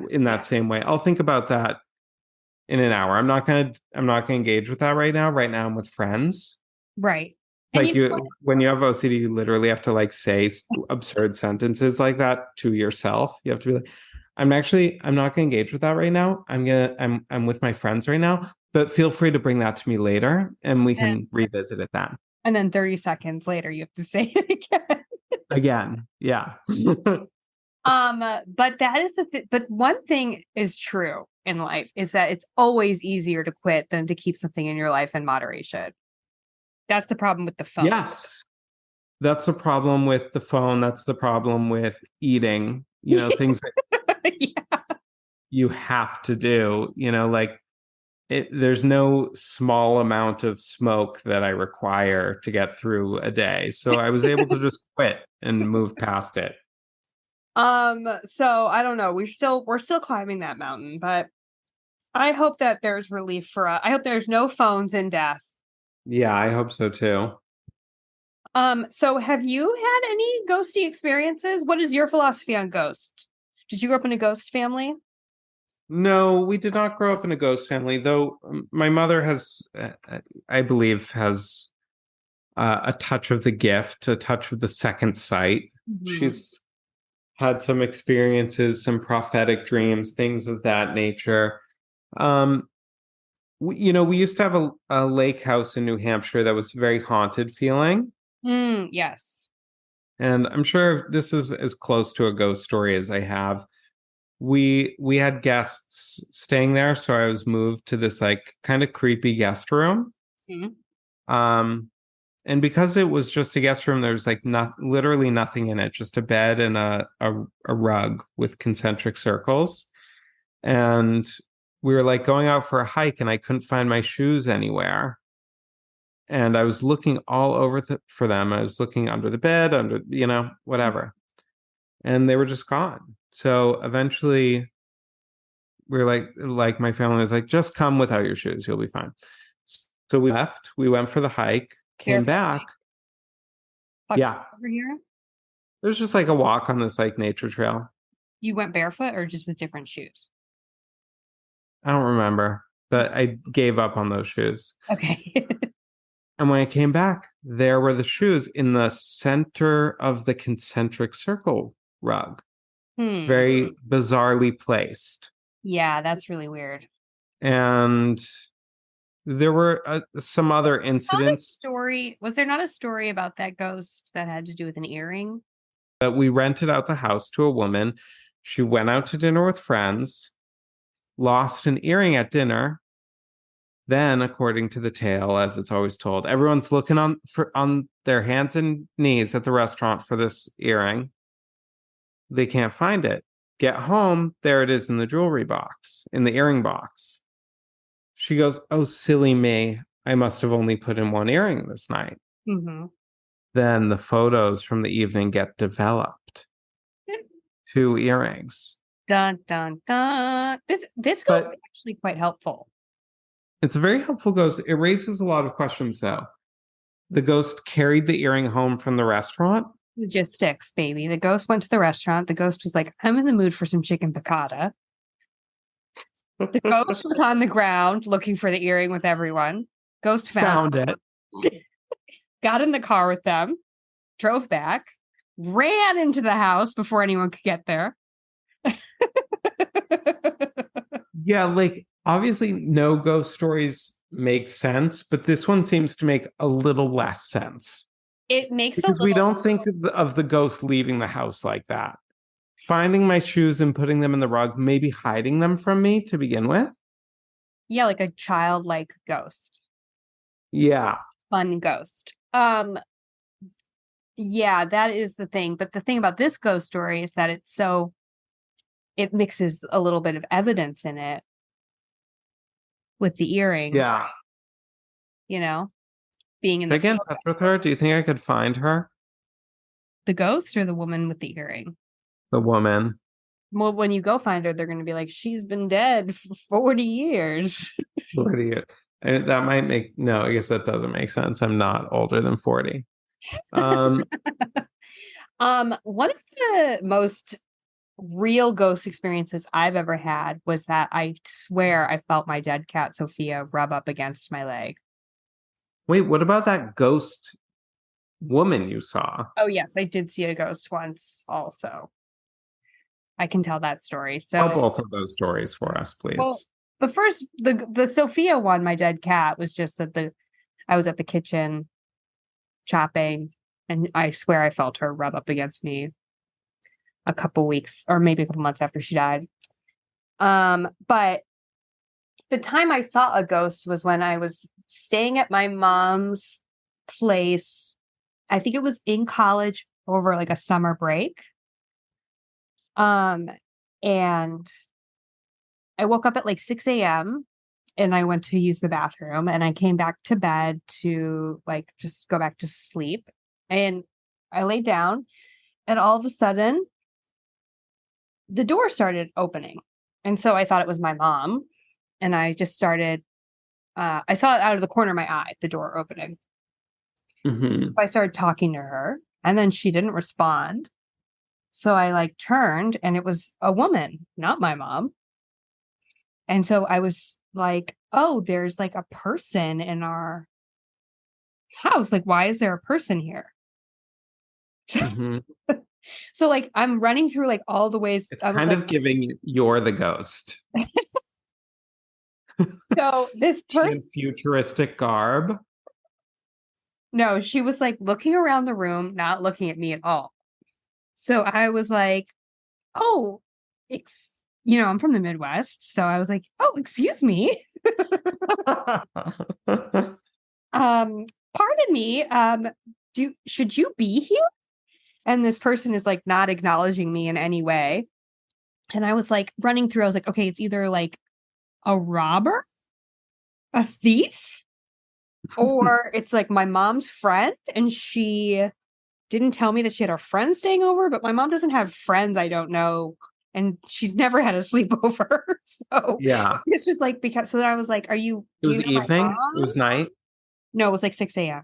in that same way. I'll think about that in an hour. I'm not going to engage with that right now. Right now I'm with friends.
Right.
Like when you have OCD, you literally have to say absurd sentences like that to yourself. You have to be like, I'm not going to engage with that right now. I'm with my friends right now, but feel free to bring that to me later and we can revisit it then.
And then 30 seconds later, you have to say it again.
Again. Yeah.
But that is but one thing is true in life is that it's always easier to quit than to keep something in your life in moderation. That's the problem with the phone.
Yes. That's the problem with the phone. That's the problem with eating, things that you have to do, there's no small amount of smoke that I require to get through a day. So I was able to just quit and move past it.
So I don't know. We're still climbing that mountain, but I hope that there's relief for us. I hope there's no phones in death.
Yeah, I hope so too.
So have you had any ghosty experiences? What is your philosophy on ghost? Did you grow up in a ghost family?
No, we did not grow up in a ghost family, though my mother I believe, has a touch of the gift, a touch of the second sight.
Mhm.
She's had some experiences, some prophetic dreams, things of that nature. Um, we used to have a lake house in New Hampshire that was very haunted feeling.
Yes.
And I'm sure this is as close to a ghost story as I have. We had guests staying there, so I was moved to this like kind of creepy guest room.
Mhm.
Um, and because it was just a guest room, there's like literally nothing in it, just a bed and a rug with concentric circles. And we were like going out for a hike, and I couldn't find my shoes anywhere. And I was looking all over for them. I was looking under the bed, under, whatever. And they were just gone. So eventually we were like my family was like, just come without your shoes. You'll be fine. So we left. We went for the hike, came
Barefoot
back. Yeah.
over here.
It was just like a walk on this like nature trail.
You went barefoot or just with different shoes?
I don't remember, but I gave up on those shoes.
Okay.
And when I came back, there were the shoes in the center of the concentric circle rug, very bizarrely placed.
Yeah, that's really weird.
And there were some other incidents.
Was there not a story about that ghost that had to do with an earring?
That we rented out the house to a woman. She went out to dinner with friends, lost an earring at dinner. Then, according to the tale, as it's always told, everyone's looking on their hands and knees at the restaurant for this earring. They can't find it. Get home, there it is in the jewelry box, in the earring box. She goes, "Oh, silly me. I must have only put in one earring this night."
Mm-hmm.
Then the photos from the evening get developed. 2 earrings.
Dun dun dun. This ghost is actually quite helpful.
It's a very helpful ghost. It raises a lot of questions, though. The ghost carried the earring home from the restaurant.
Logistics, baby. The ghost went to the restaurant. The ghost was like, I'm in the mood for some chicken piccata. The ghost was on the ground looking for the earring with everyone. Ghost found
it.
Got in the car with them, drove back, ran into the house before anyone could get there.
Yeah, like obviously no ghost stories make sense, but this one seems to make a little less sense.
It makes
because we don't think of the ghost leaving the house like that. Finding my shoes and putting them in the rug, maybe hiding them from me to begin with.
Yeah, like a childlike ghost.
Yeah.
Fun ghost. Yeah, that is the thing. But the thing about this ghost story is that it mixes a little bit of evidence in it with the earrings.
Yeah.
Being in
Should I get in touch with her? Do you think I could find her?
The ghost or the woman with the earring?
The woman.
Well, when you go find her, they're going to be like, she's been dead for 40 years.
40 years. And that might no, I guess that doesn't make sense. I'm not older than 40.
One of the most real ghost experiences I've ever had was that I swear I felt my dead cat Sophia rub up against my leg.
Wait, what about that ghost woman you saw?
Oh, yes, I did see a ghost once also. I can tell that story. So
Tell both of those stories for us, please.
Well, but first, the Sophia one, my dead cat, was just that I was at the kitchen chopping, and I swear I felt her rub up against me a couple weeks or maybe a couple months after she died. But the time I saw a ghost was when I was staying at my mom's place. I think it was in college over like a summer break. And I woke up at like 6 a.m. and I went to use the bathroom, and I came back to bed to like just go back to sleep. And I laid down, and all of a sudden the door started opening. And so I thought it was my mom. And I just started, I saw it out of the corner of my eye, the door opening.
Mm-hmm.
I started talking to her and then she didn't respond. So I like turned and it was a woman, not my mom. And so I was like, oh, there's like a person in our house. Like, why is there a person here?
Mm-hmm.
So like I'm running through like all the ways
It's
I was
kind
like,
of giving you're the ghost.
so this
She
person,
had futuristic garb.
no, she was like looking around the room, not looking at me at all. So I was like, oh, I'm from the Midwest. So I was like, oh, excuse me. Pardon me. Should you be here? And this person is like not acknowledging me in any way. And I was like running through, I was like, okay, it's either like a robber, a thief, or it's like my mom's friend. And she didn't tell me that she had a friend staying over, but my mom doesn't have friends I don't know. And she's never had a sleepover. So
Yeah.
it's just like, because, so then I was like,
It
do you
was
know my
evening. It
mom?
was night.
No, it was like 6 a.m.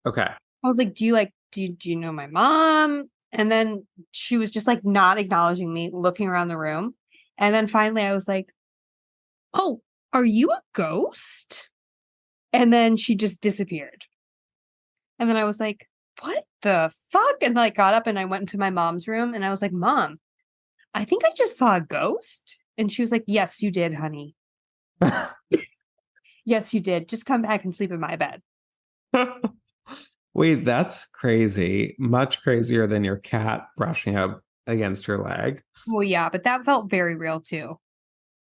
Okay.
I was like, do you know my mom? And then she was just like not acknowledging me, looking around the room. And then finally I was like, oh, are you a ghost? And then she just disappeared. And then I was like, what the fuck? And like got up and I went into my mom's room and I was like, Mom, I think I just saw a ghost. And she was like, yes, you did, honey. Yes, you did. Just come back and sleep in my bed.
Wait, that's crazy. Much crazier than your cat brushing up against your leg.
Well, yeah, but that felt very real too.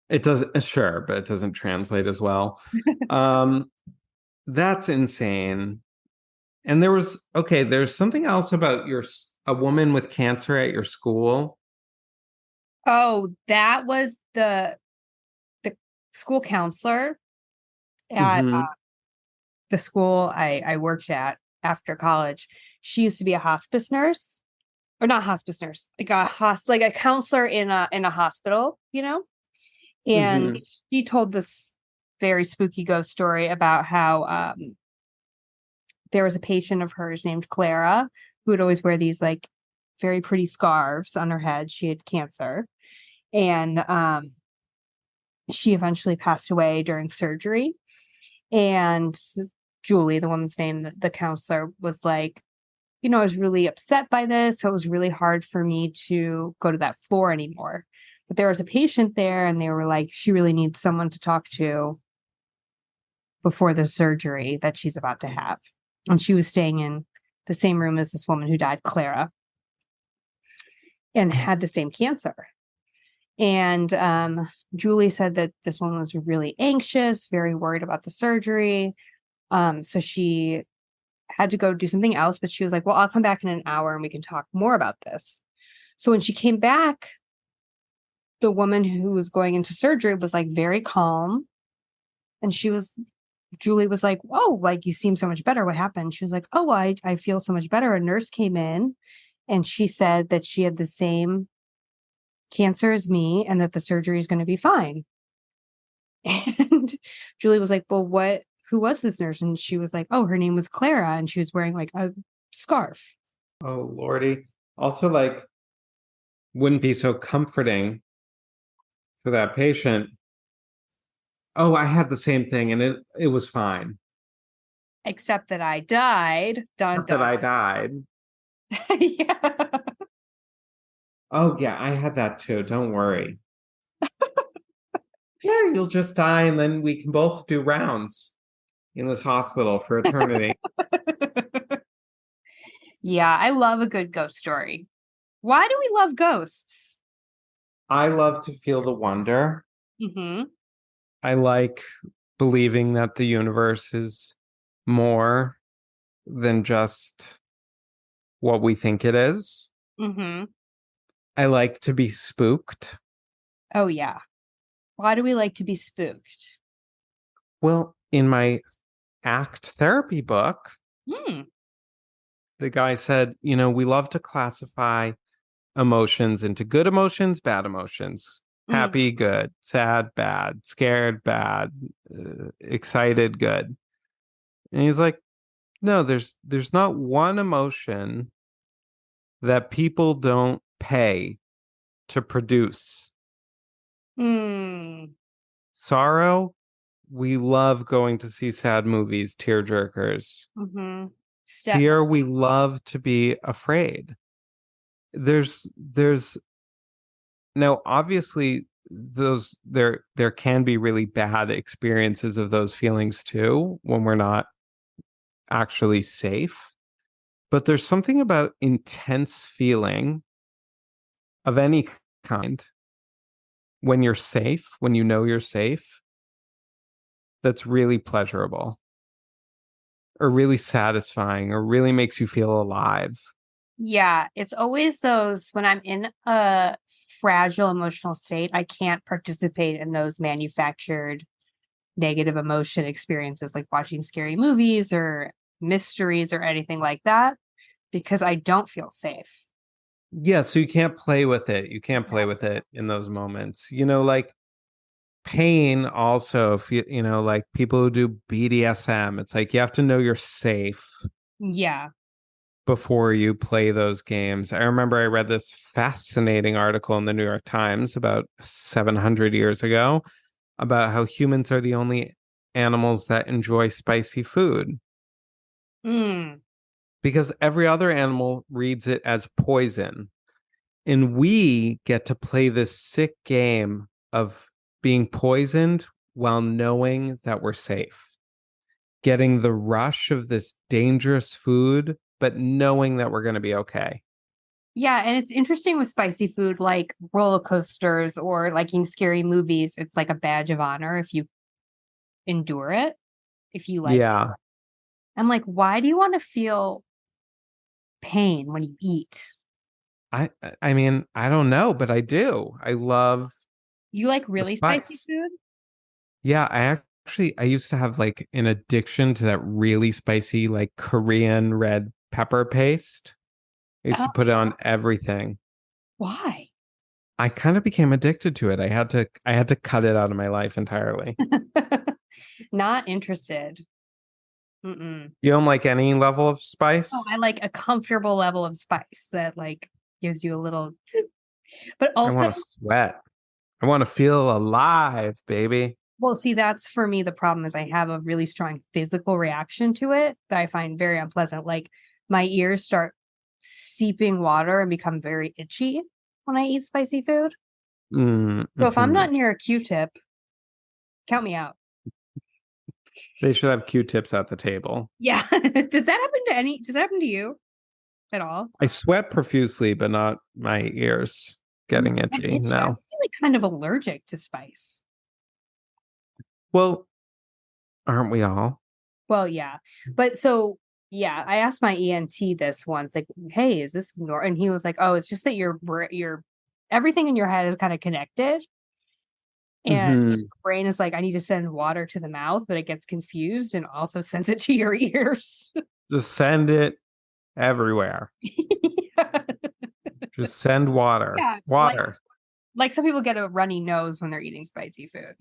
It does, sure, but it doesn't translate as well. Um, that's insane. And there's something else about a woman with cancer at your school.
Oh, that was the school counselor at
Mm-hmm.
the school I worked at after college. She used to be a hospice nurse, or not hospice nurse, like a counselor in a hospital, And
Mm-hmm.
she told this very spooky ghost story about how there was a patient of hers named Clara who would always wear these like very pretty scarves on her head. She had cancer, and she eventually passed away during surgery. And Julie, the woman's name, the counselor, was like, I was really upset by this. So it was really hard for me to go to that floor anymore. But there was a patient there, and they were like, she really needs someone to talk to before the surgery that she's about to have. And she was staying in the same room as this woman who died, Clara, and had the same cancer. And Julie said that this woman was really anxious, very worried about the surgery. So she had to go do something else, but she was like, well, I'll come back in an hour and we can talk more about this. So when she came back, the woman who was going into surgery was like very calm. And Julie was like, oh, like you seem so much better. What happened? She was like, oh, I feel so much better. A nurse came in and she said that she had the same cancer as me and that the surgery is going to be fine. And Julie was like, well, who was this nurse? And she was like, oh, her name was Clara. And she was wearing like a scarf.
Oh, Lordy. Also, like, wouldn't be so comforting for that patient. Oh, I had the same thing and it was fine.
Except that I died. Dun
Not that
dun.
I died.
Yeah.
Oh, yeah, I had that too. Don't worry. Yeah, you'll just die and then we can both do rounds in this hospital for eternity.
Yeah, I love a good ghost story. Why do we love ghosts?
I love to feel the wonder.
Mm-hmm.
I like believing that the universe is more than just what we think it is.
Mm-hmm.
I like to be spooked.
Oh yeah. Why do we like to be spooked?
Well, in my ACT therapy book,
Hmm.
the guy said, we love to classify emotions into good emotions, bad emotions.
Mm.
Happy, good. Sad, bad. Scared, bad. Excited, good. And he's like, no, there's not one emotion that people don't pay to produce.
Mm.
Sorrow, we love going to see sad movies, tear jerkers.
Mm-hmm.
Fear, we love to be afraid. There's now obviously those there can be really bad experiences of those feelings too when we're not actually safe. But there's something about intense feeling of any kind when you're safe, when you know you're safe, that's really pleasurable or really satisfying or really makes you feel alive.
Yeah, it's always those when I'm in a fragile emotional state, I can't participate in those manufactured negative emotion experiences like watching scary movies or mysteries or anything like that because I don't feel safe.
Yeah, so you can't play with it. You can't play with it in those moments. Like pain also, if like people who do BDSM, it's like you have to know you're safe
Yeah.
before you play those games. I remember I read this fascinating article in the New York Times about 700 years ago about how humans are the only animals that enjoy spicy food
Mm.
because every other animal reads it as poison. And we get to play this sick game of being poisoned while knowing that we're safe, getting the rush of this dangerous food, but knowing that we're going to be okay.
Yeah, and it's interesting with spicy food like roller coasters or liking scary movies. It's like a badge of honor if you endure it. If you like,
Yeah.
I'm like, why do you want to feel pain when you eat?
I mean, I don't know, but I do. I love
You like
the
really spicy
spice.
food?
Yeah, I used to have like an addiction to that really spicy like Korean red pepper paste. I used
Oh,
to put it on everything.
why?
I kind of became addicted to it. I had to cut it out of my life entirely.
Not interested. Mm-mm.
You don't like any level of
Oh,
spice?
I like a comfortable level of spice that like gives you a little, but
I
also,
want to sweat. I want to feel alive, baby.
well, see, that's for me the problem is I have a really strong physical reaction to it that I find very unpleasant. Like my ears start seeping water and become very itchy when I eat spicy food. So if I'm
Mm-hmm.
not near a Q-tip, count me out.
They should have Q-tips at the table.
Yeah. Does that happen to you at all?
I sweat profusely, but not my ears getting
I'm
itchy.
itchy. I'm
No.
really kind of allergic to spice.
Well, aren't we all?
Well, yeah. But so yeah, I asked my ENT this once, like, hey, is this normal? And he was like, oh, it's just that your everything in your head is kind of connected. And your
Hmm.
brain is like, I need to send water to the mouth, but it gets confused and also sends it to your ears.
Just send it everywhere.
Yeah.
Just send water.
Yeah.
Water.
Like some people get a runny nose when they're eating spicy food.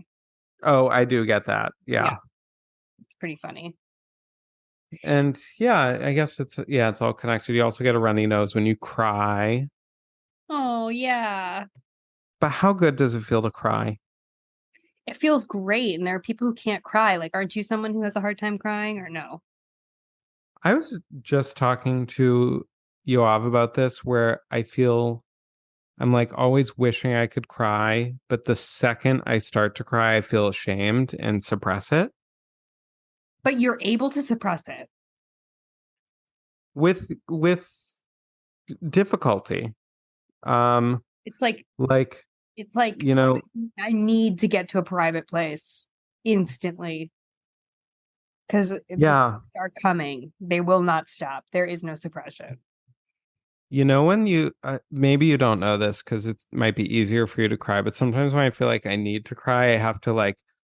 Oh, I do get that.
Yeah,
Yeah.
it's pretty funny.
And yeah, I guess it's all connected. You also get a runny nose when you cry.
Oh, yeah.
But how good does it feel to cry?
It feels great. And there are people who can't cry. Like, aren't you someone who has a hard time crying or no?
I was just talking to Yoav about this where I feel I'm like always wishing I could cry, but the second I start to cry, I feel ashamed and suppress it
But you're able to suppress it.
with difficulty. Um,
It's like,
like,
it's like
you know,
I need to get to a private place instantly because
yeah,
are coming. They will not stop. There is no suppression.
when you maybe you don't know this because it might be easier for you to cry, but sometimes when I feel like I need to cry, I have to like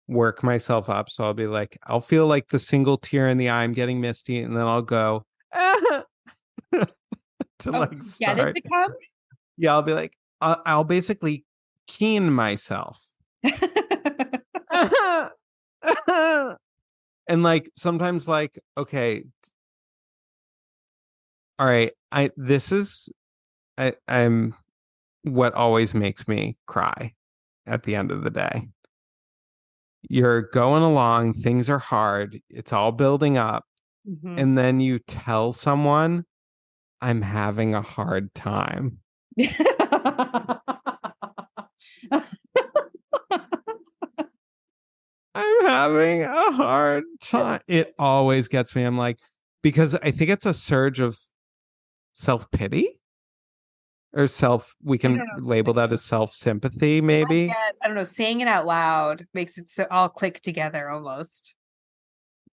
work myself up. So I'll be like, I'll feel like the single tear in the eye, I'm getting misty, and then I'll go to
Oh,
like
to get it
start.
to come?
Yeah, I'll be like, I'll basically keen myself. And like sometimes like, okay, all right, I'm what always makes me cry at the end of the day. You're going along, things are hard, it's all building up,
Mhm.
and then you tell someone, I'm having a hard time. I'm having a hard time. It always gets me. I'm like, because I think it's a surge of self-pity or we
I
can
don't know.
label that as self-sympathy,
I
maybe.
guess, I don't know. Saying it out loud makes it so all click together almost.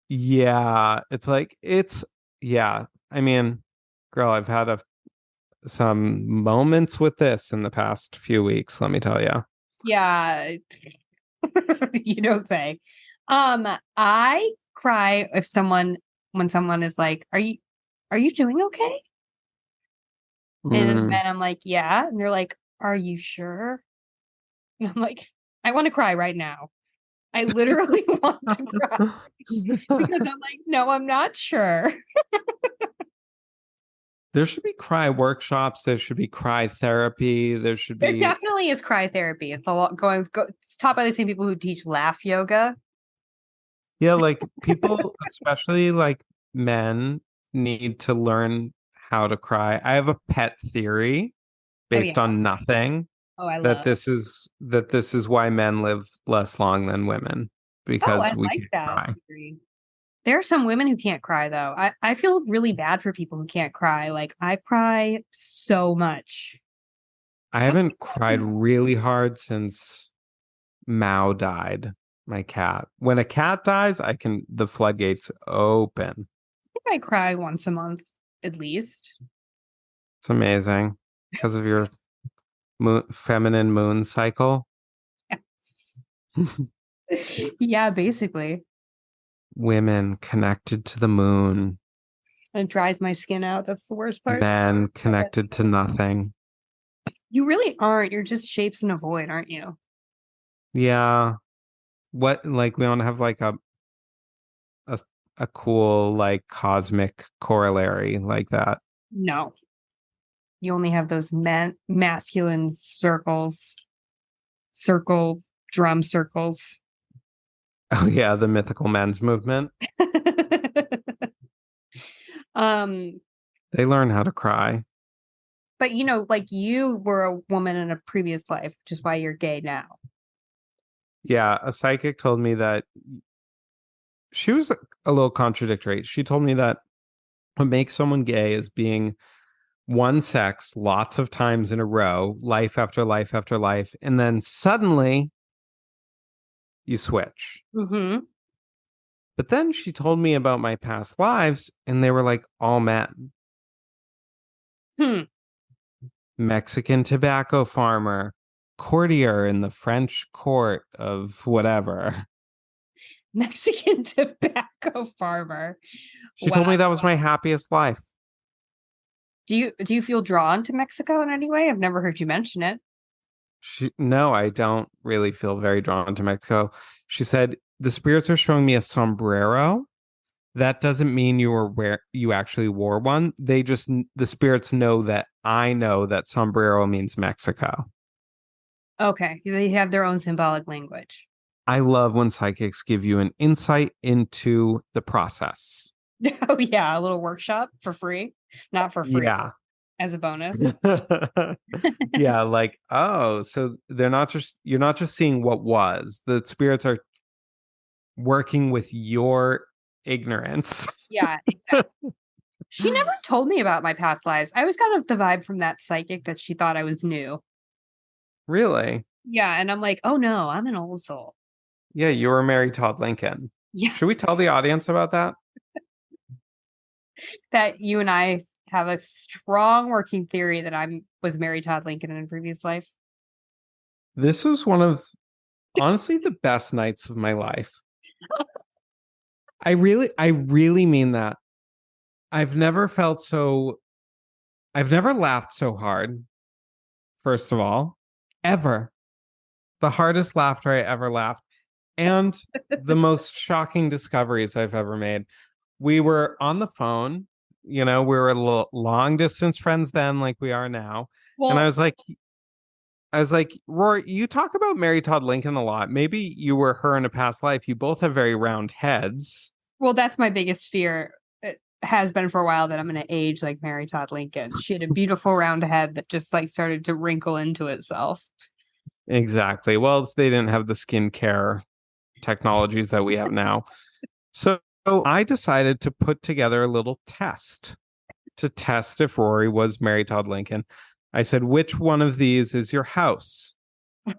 Yeah. Yeah. I mean, girl, I've had some moments with this in the past few weeks, let me tell you.
Yeah. You don't say. I cry if when someone is like, are you doing okay? And
Mm.
then I'm like, yeah. And they're like, are you sure? And I'm like, I want to cry right now. I literally want to cry because I'm like, no, I'm not sure.
There should be cry workshops. There should be cry therapy. There should
There
be,
definitely is cry therapy. It's a lot it's taught by the same people who teach laugh yoga.
yeah, like people, especially like men, need to learn how to cry. I have a pet theory
Oh
based
yeah.
on nothing
Oh, I love.
that this is why men live less long than women
Oh, I
because we
like
can't
that
cry.
theory. There are some women who can't cry though. I feel really bad for people who can't cry. Like I cry so much.
I haven't cried really hard since Mao died, my cat. When a cat dies, the floodgates open.
I think I cry once a month at least.
It's amazing because of your feminine moon cycle.
Yeah, basically.
Women connected to the moon,
And it dries my skin out. That's the worst part.
men connected to nothing.
You really aren't. You're just shapes in a void, aren't you?
Yeah. What, like, we don't have like a, a cool, like, cosmic corollary like that.
No. You only have those masculine circle drum circles.
Oh, yeah. The mythical men's movement.
um,
They learn how to cry.
but like you were a woman in a previous life, which is why you're gay now.
Yeah. A psychic told me that she was a little contradictory. She told me that what makes someone gay is being one sex lots of times in a row, life after life after life, and then suddenly you switch.
Mm-hmm.
But then she told me about my past lives, and they were like all men.
Hmm.
Mexican tobacco farmer, courtier in the French court of whatever.
Mexican tobacco farmer.
She
Wow.
told me that was my happiest life.
Do you feel drawn to Mexico in any way? I've never heard you mention it.
No, I don't really feel very drawn to Mexico. She said, the spirits are showing me a sombrero. That doesn't mean you actually wore one. The spirits know that I know that sombrero means Mexico.
Okay, they have their own symbolic language.
I love when psychics give you an insight into the process.
Oh yeah, a little workshop for free. Not for free,
Yeah.
as a bonus.
Yeah, like, oh, so you're not just seeing what was. The spirits are working with your ignorance.
Yeah, exactly. She never told me about my past lives. I always got the vibe from that psychic that she thought I was new.
Really?
Yeah, and I'm like, oh no, I'm an old soul.
Yeah, you were Mary Todd Lincoln.
Yeah,
Should we tell the audience about that?
that you and I have a strong working theory that I was Mary Todd Lincoln in a previous life.
This was one of honestly the best nights of my life. I really mean that. I've never felt so, I've never laughed so hard, first of all, ever. The hardest laughter I ever laughed, and the most shocking discoveries I've ever made. We were on the phone, we were long distance friends then, like we are now. And
Well,
I was like, Rory, you talk about Mary Todd Lincoln a lot. Maybe you were her in a past life. You both have very round heads.
well, that's my biggest fear. It has been for a while that I'm going to age like Mary Todd Lincoln. She had a beautiful round head that just like started to wrinkle into itself.
Exactly. Well, they didn't have the skincare technologies that we have now. So I decided to put together a little test to test if Rory was Mary Todd Lincoln. I said, which one of these is your house?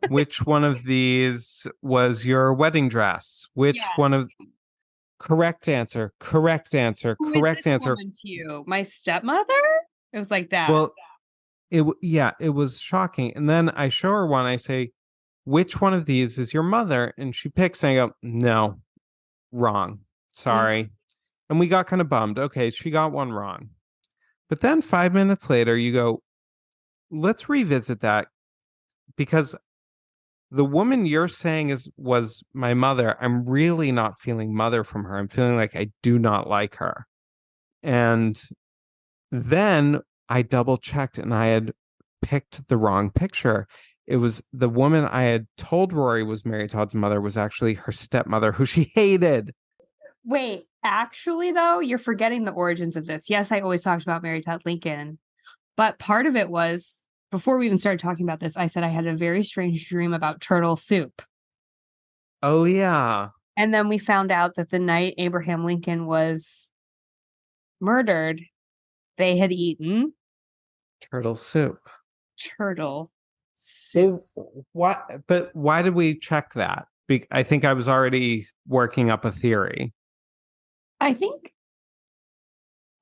Which one of these was your wedding dress? Which
Yeah.
one of correct answer, correct answer,
Who is
correct
this
answer.
woman to you? My stepmother? It was like that.
Well, it was shocking. And then I show her one. I say, which one of these is your mother? And she picks and I go, no, wrong. Sorry. And we got kind of bummed. Okay, she got one wrong. But then 5 minutes later, you go, let's revisit that because the woman you're saying was my mother. I'm really not feeling mother from her. I'm feeling like I do not like her. And then I double checked and I had picked the wrong picture. It was the woman I had told Rory was Mary Todd's mother was actually her stepmother, who she hated.
Wait, actually, though, you're forgetting the origins of this. Yes, I always talked about Mary Todd Lincoln, but part of it was before we even started talking about this, I said I had a very strange dream about turtle soup.
Oh, yeah.
And then we found out that the night Abraham Lincoln was murdered, they had eaten
Turtle soup.
turtle soup.
Well, what? But why did we check that? I think I was already working up a theory.
I think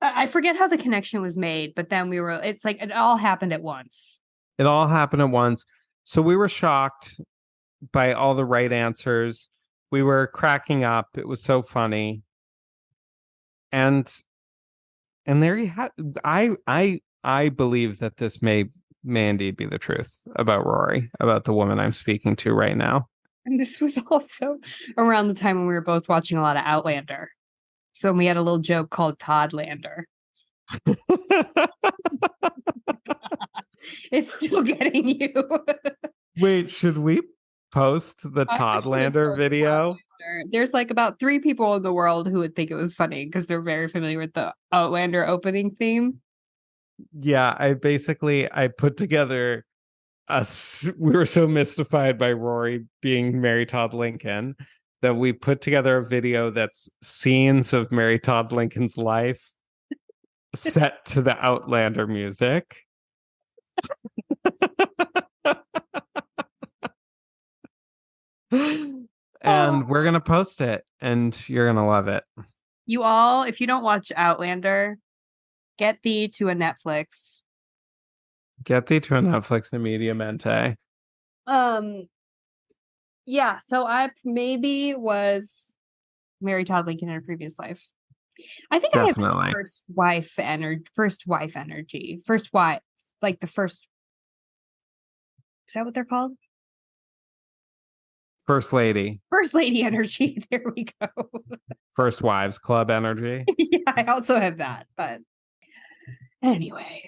I forget how the connection was made, but then it's like it all happened at once.
It all happened at once. So we were shocked by all the right answers. We were cracking up. It was so funny. And there you have I believe that this may indeed be the truth about Rory, about the woman I'm speaking to right now.
And this was also around the time when we were both watching a lot of Outlander. So we had a little joke called Toddlander. It's still getting you.
Wait, should we post the Toddlander video?
Toddlander. There's like about 3 people in the world who would think it was funny because they're very familiar with the Outlander opening theme.
Yeah, I put together we were so mystified by Rory being Mary Todd Lincoln that we put together a video that's scenes of Mary Todd Lincoln's life set to the Outlander music. And we're going to post it and you're going to love it.
You all, if you don't watch Outlander, get thee to a Netflix.
Get thee to a Netflix immediamente.
Yeah, so I maybe was Mary Todd Lincoln in a previous life. I think
Definitely.
I have first wife energy. First wife, like the first. Is that what they're called?
First lady.
First lady energy. There we go.
First wives club energy.
Yeah, I also have that, but anyway.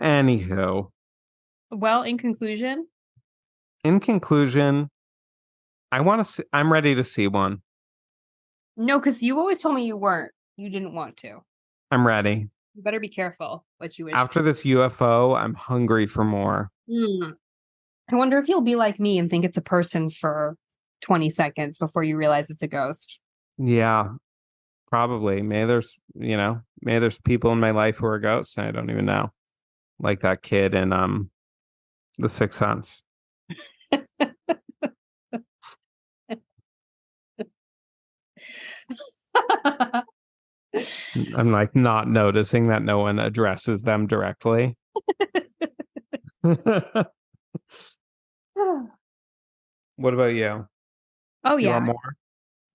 Anywho.
Well, in conclusion,
I'm ready to see one.
no, because you always told me you didn't want to.
I'm ready.
You better be careful what you wish.
After this UFO, I'm hungry for more.
I wonder if you'll be like me and think it's a person for 20 seconds before you realize it's a ghost.
Yeah, probably. Maybe there's people in my life who are ghosts and I don't even know. Like that kid in The Sixth Sense. I'm like not noticing that no one addresses them directly. What about you?
Oh,
You
yeah.
want more?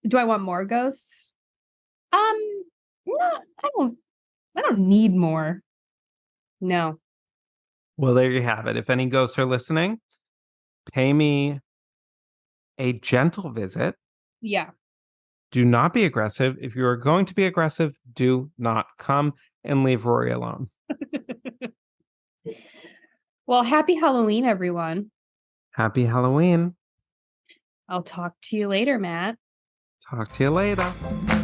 Do I want more ghosts? No, I don't need more. No.
Well, there you have it. If any ghosts are listening, pay me a gentle visit.
Yeah.
Do not be aggressive. If you are going to be aggressive, do not come and leave Rory alone.
Well, happy Halloween, everyone.
Happy Halloween.
I'll talk to you later, Matt.
Talk to you later.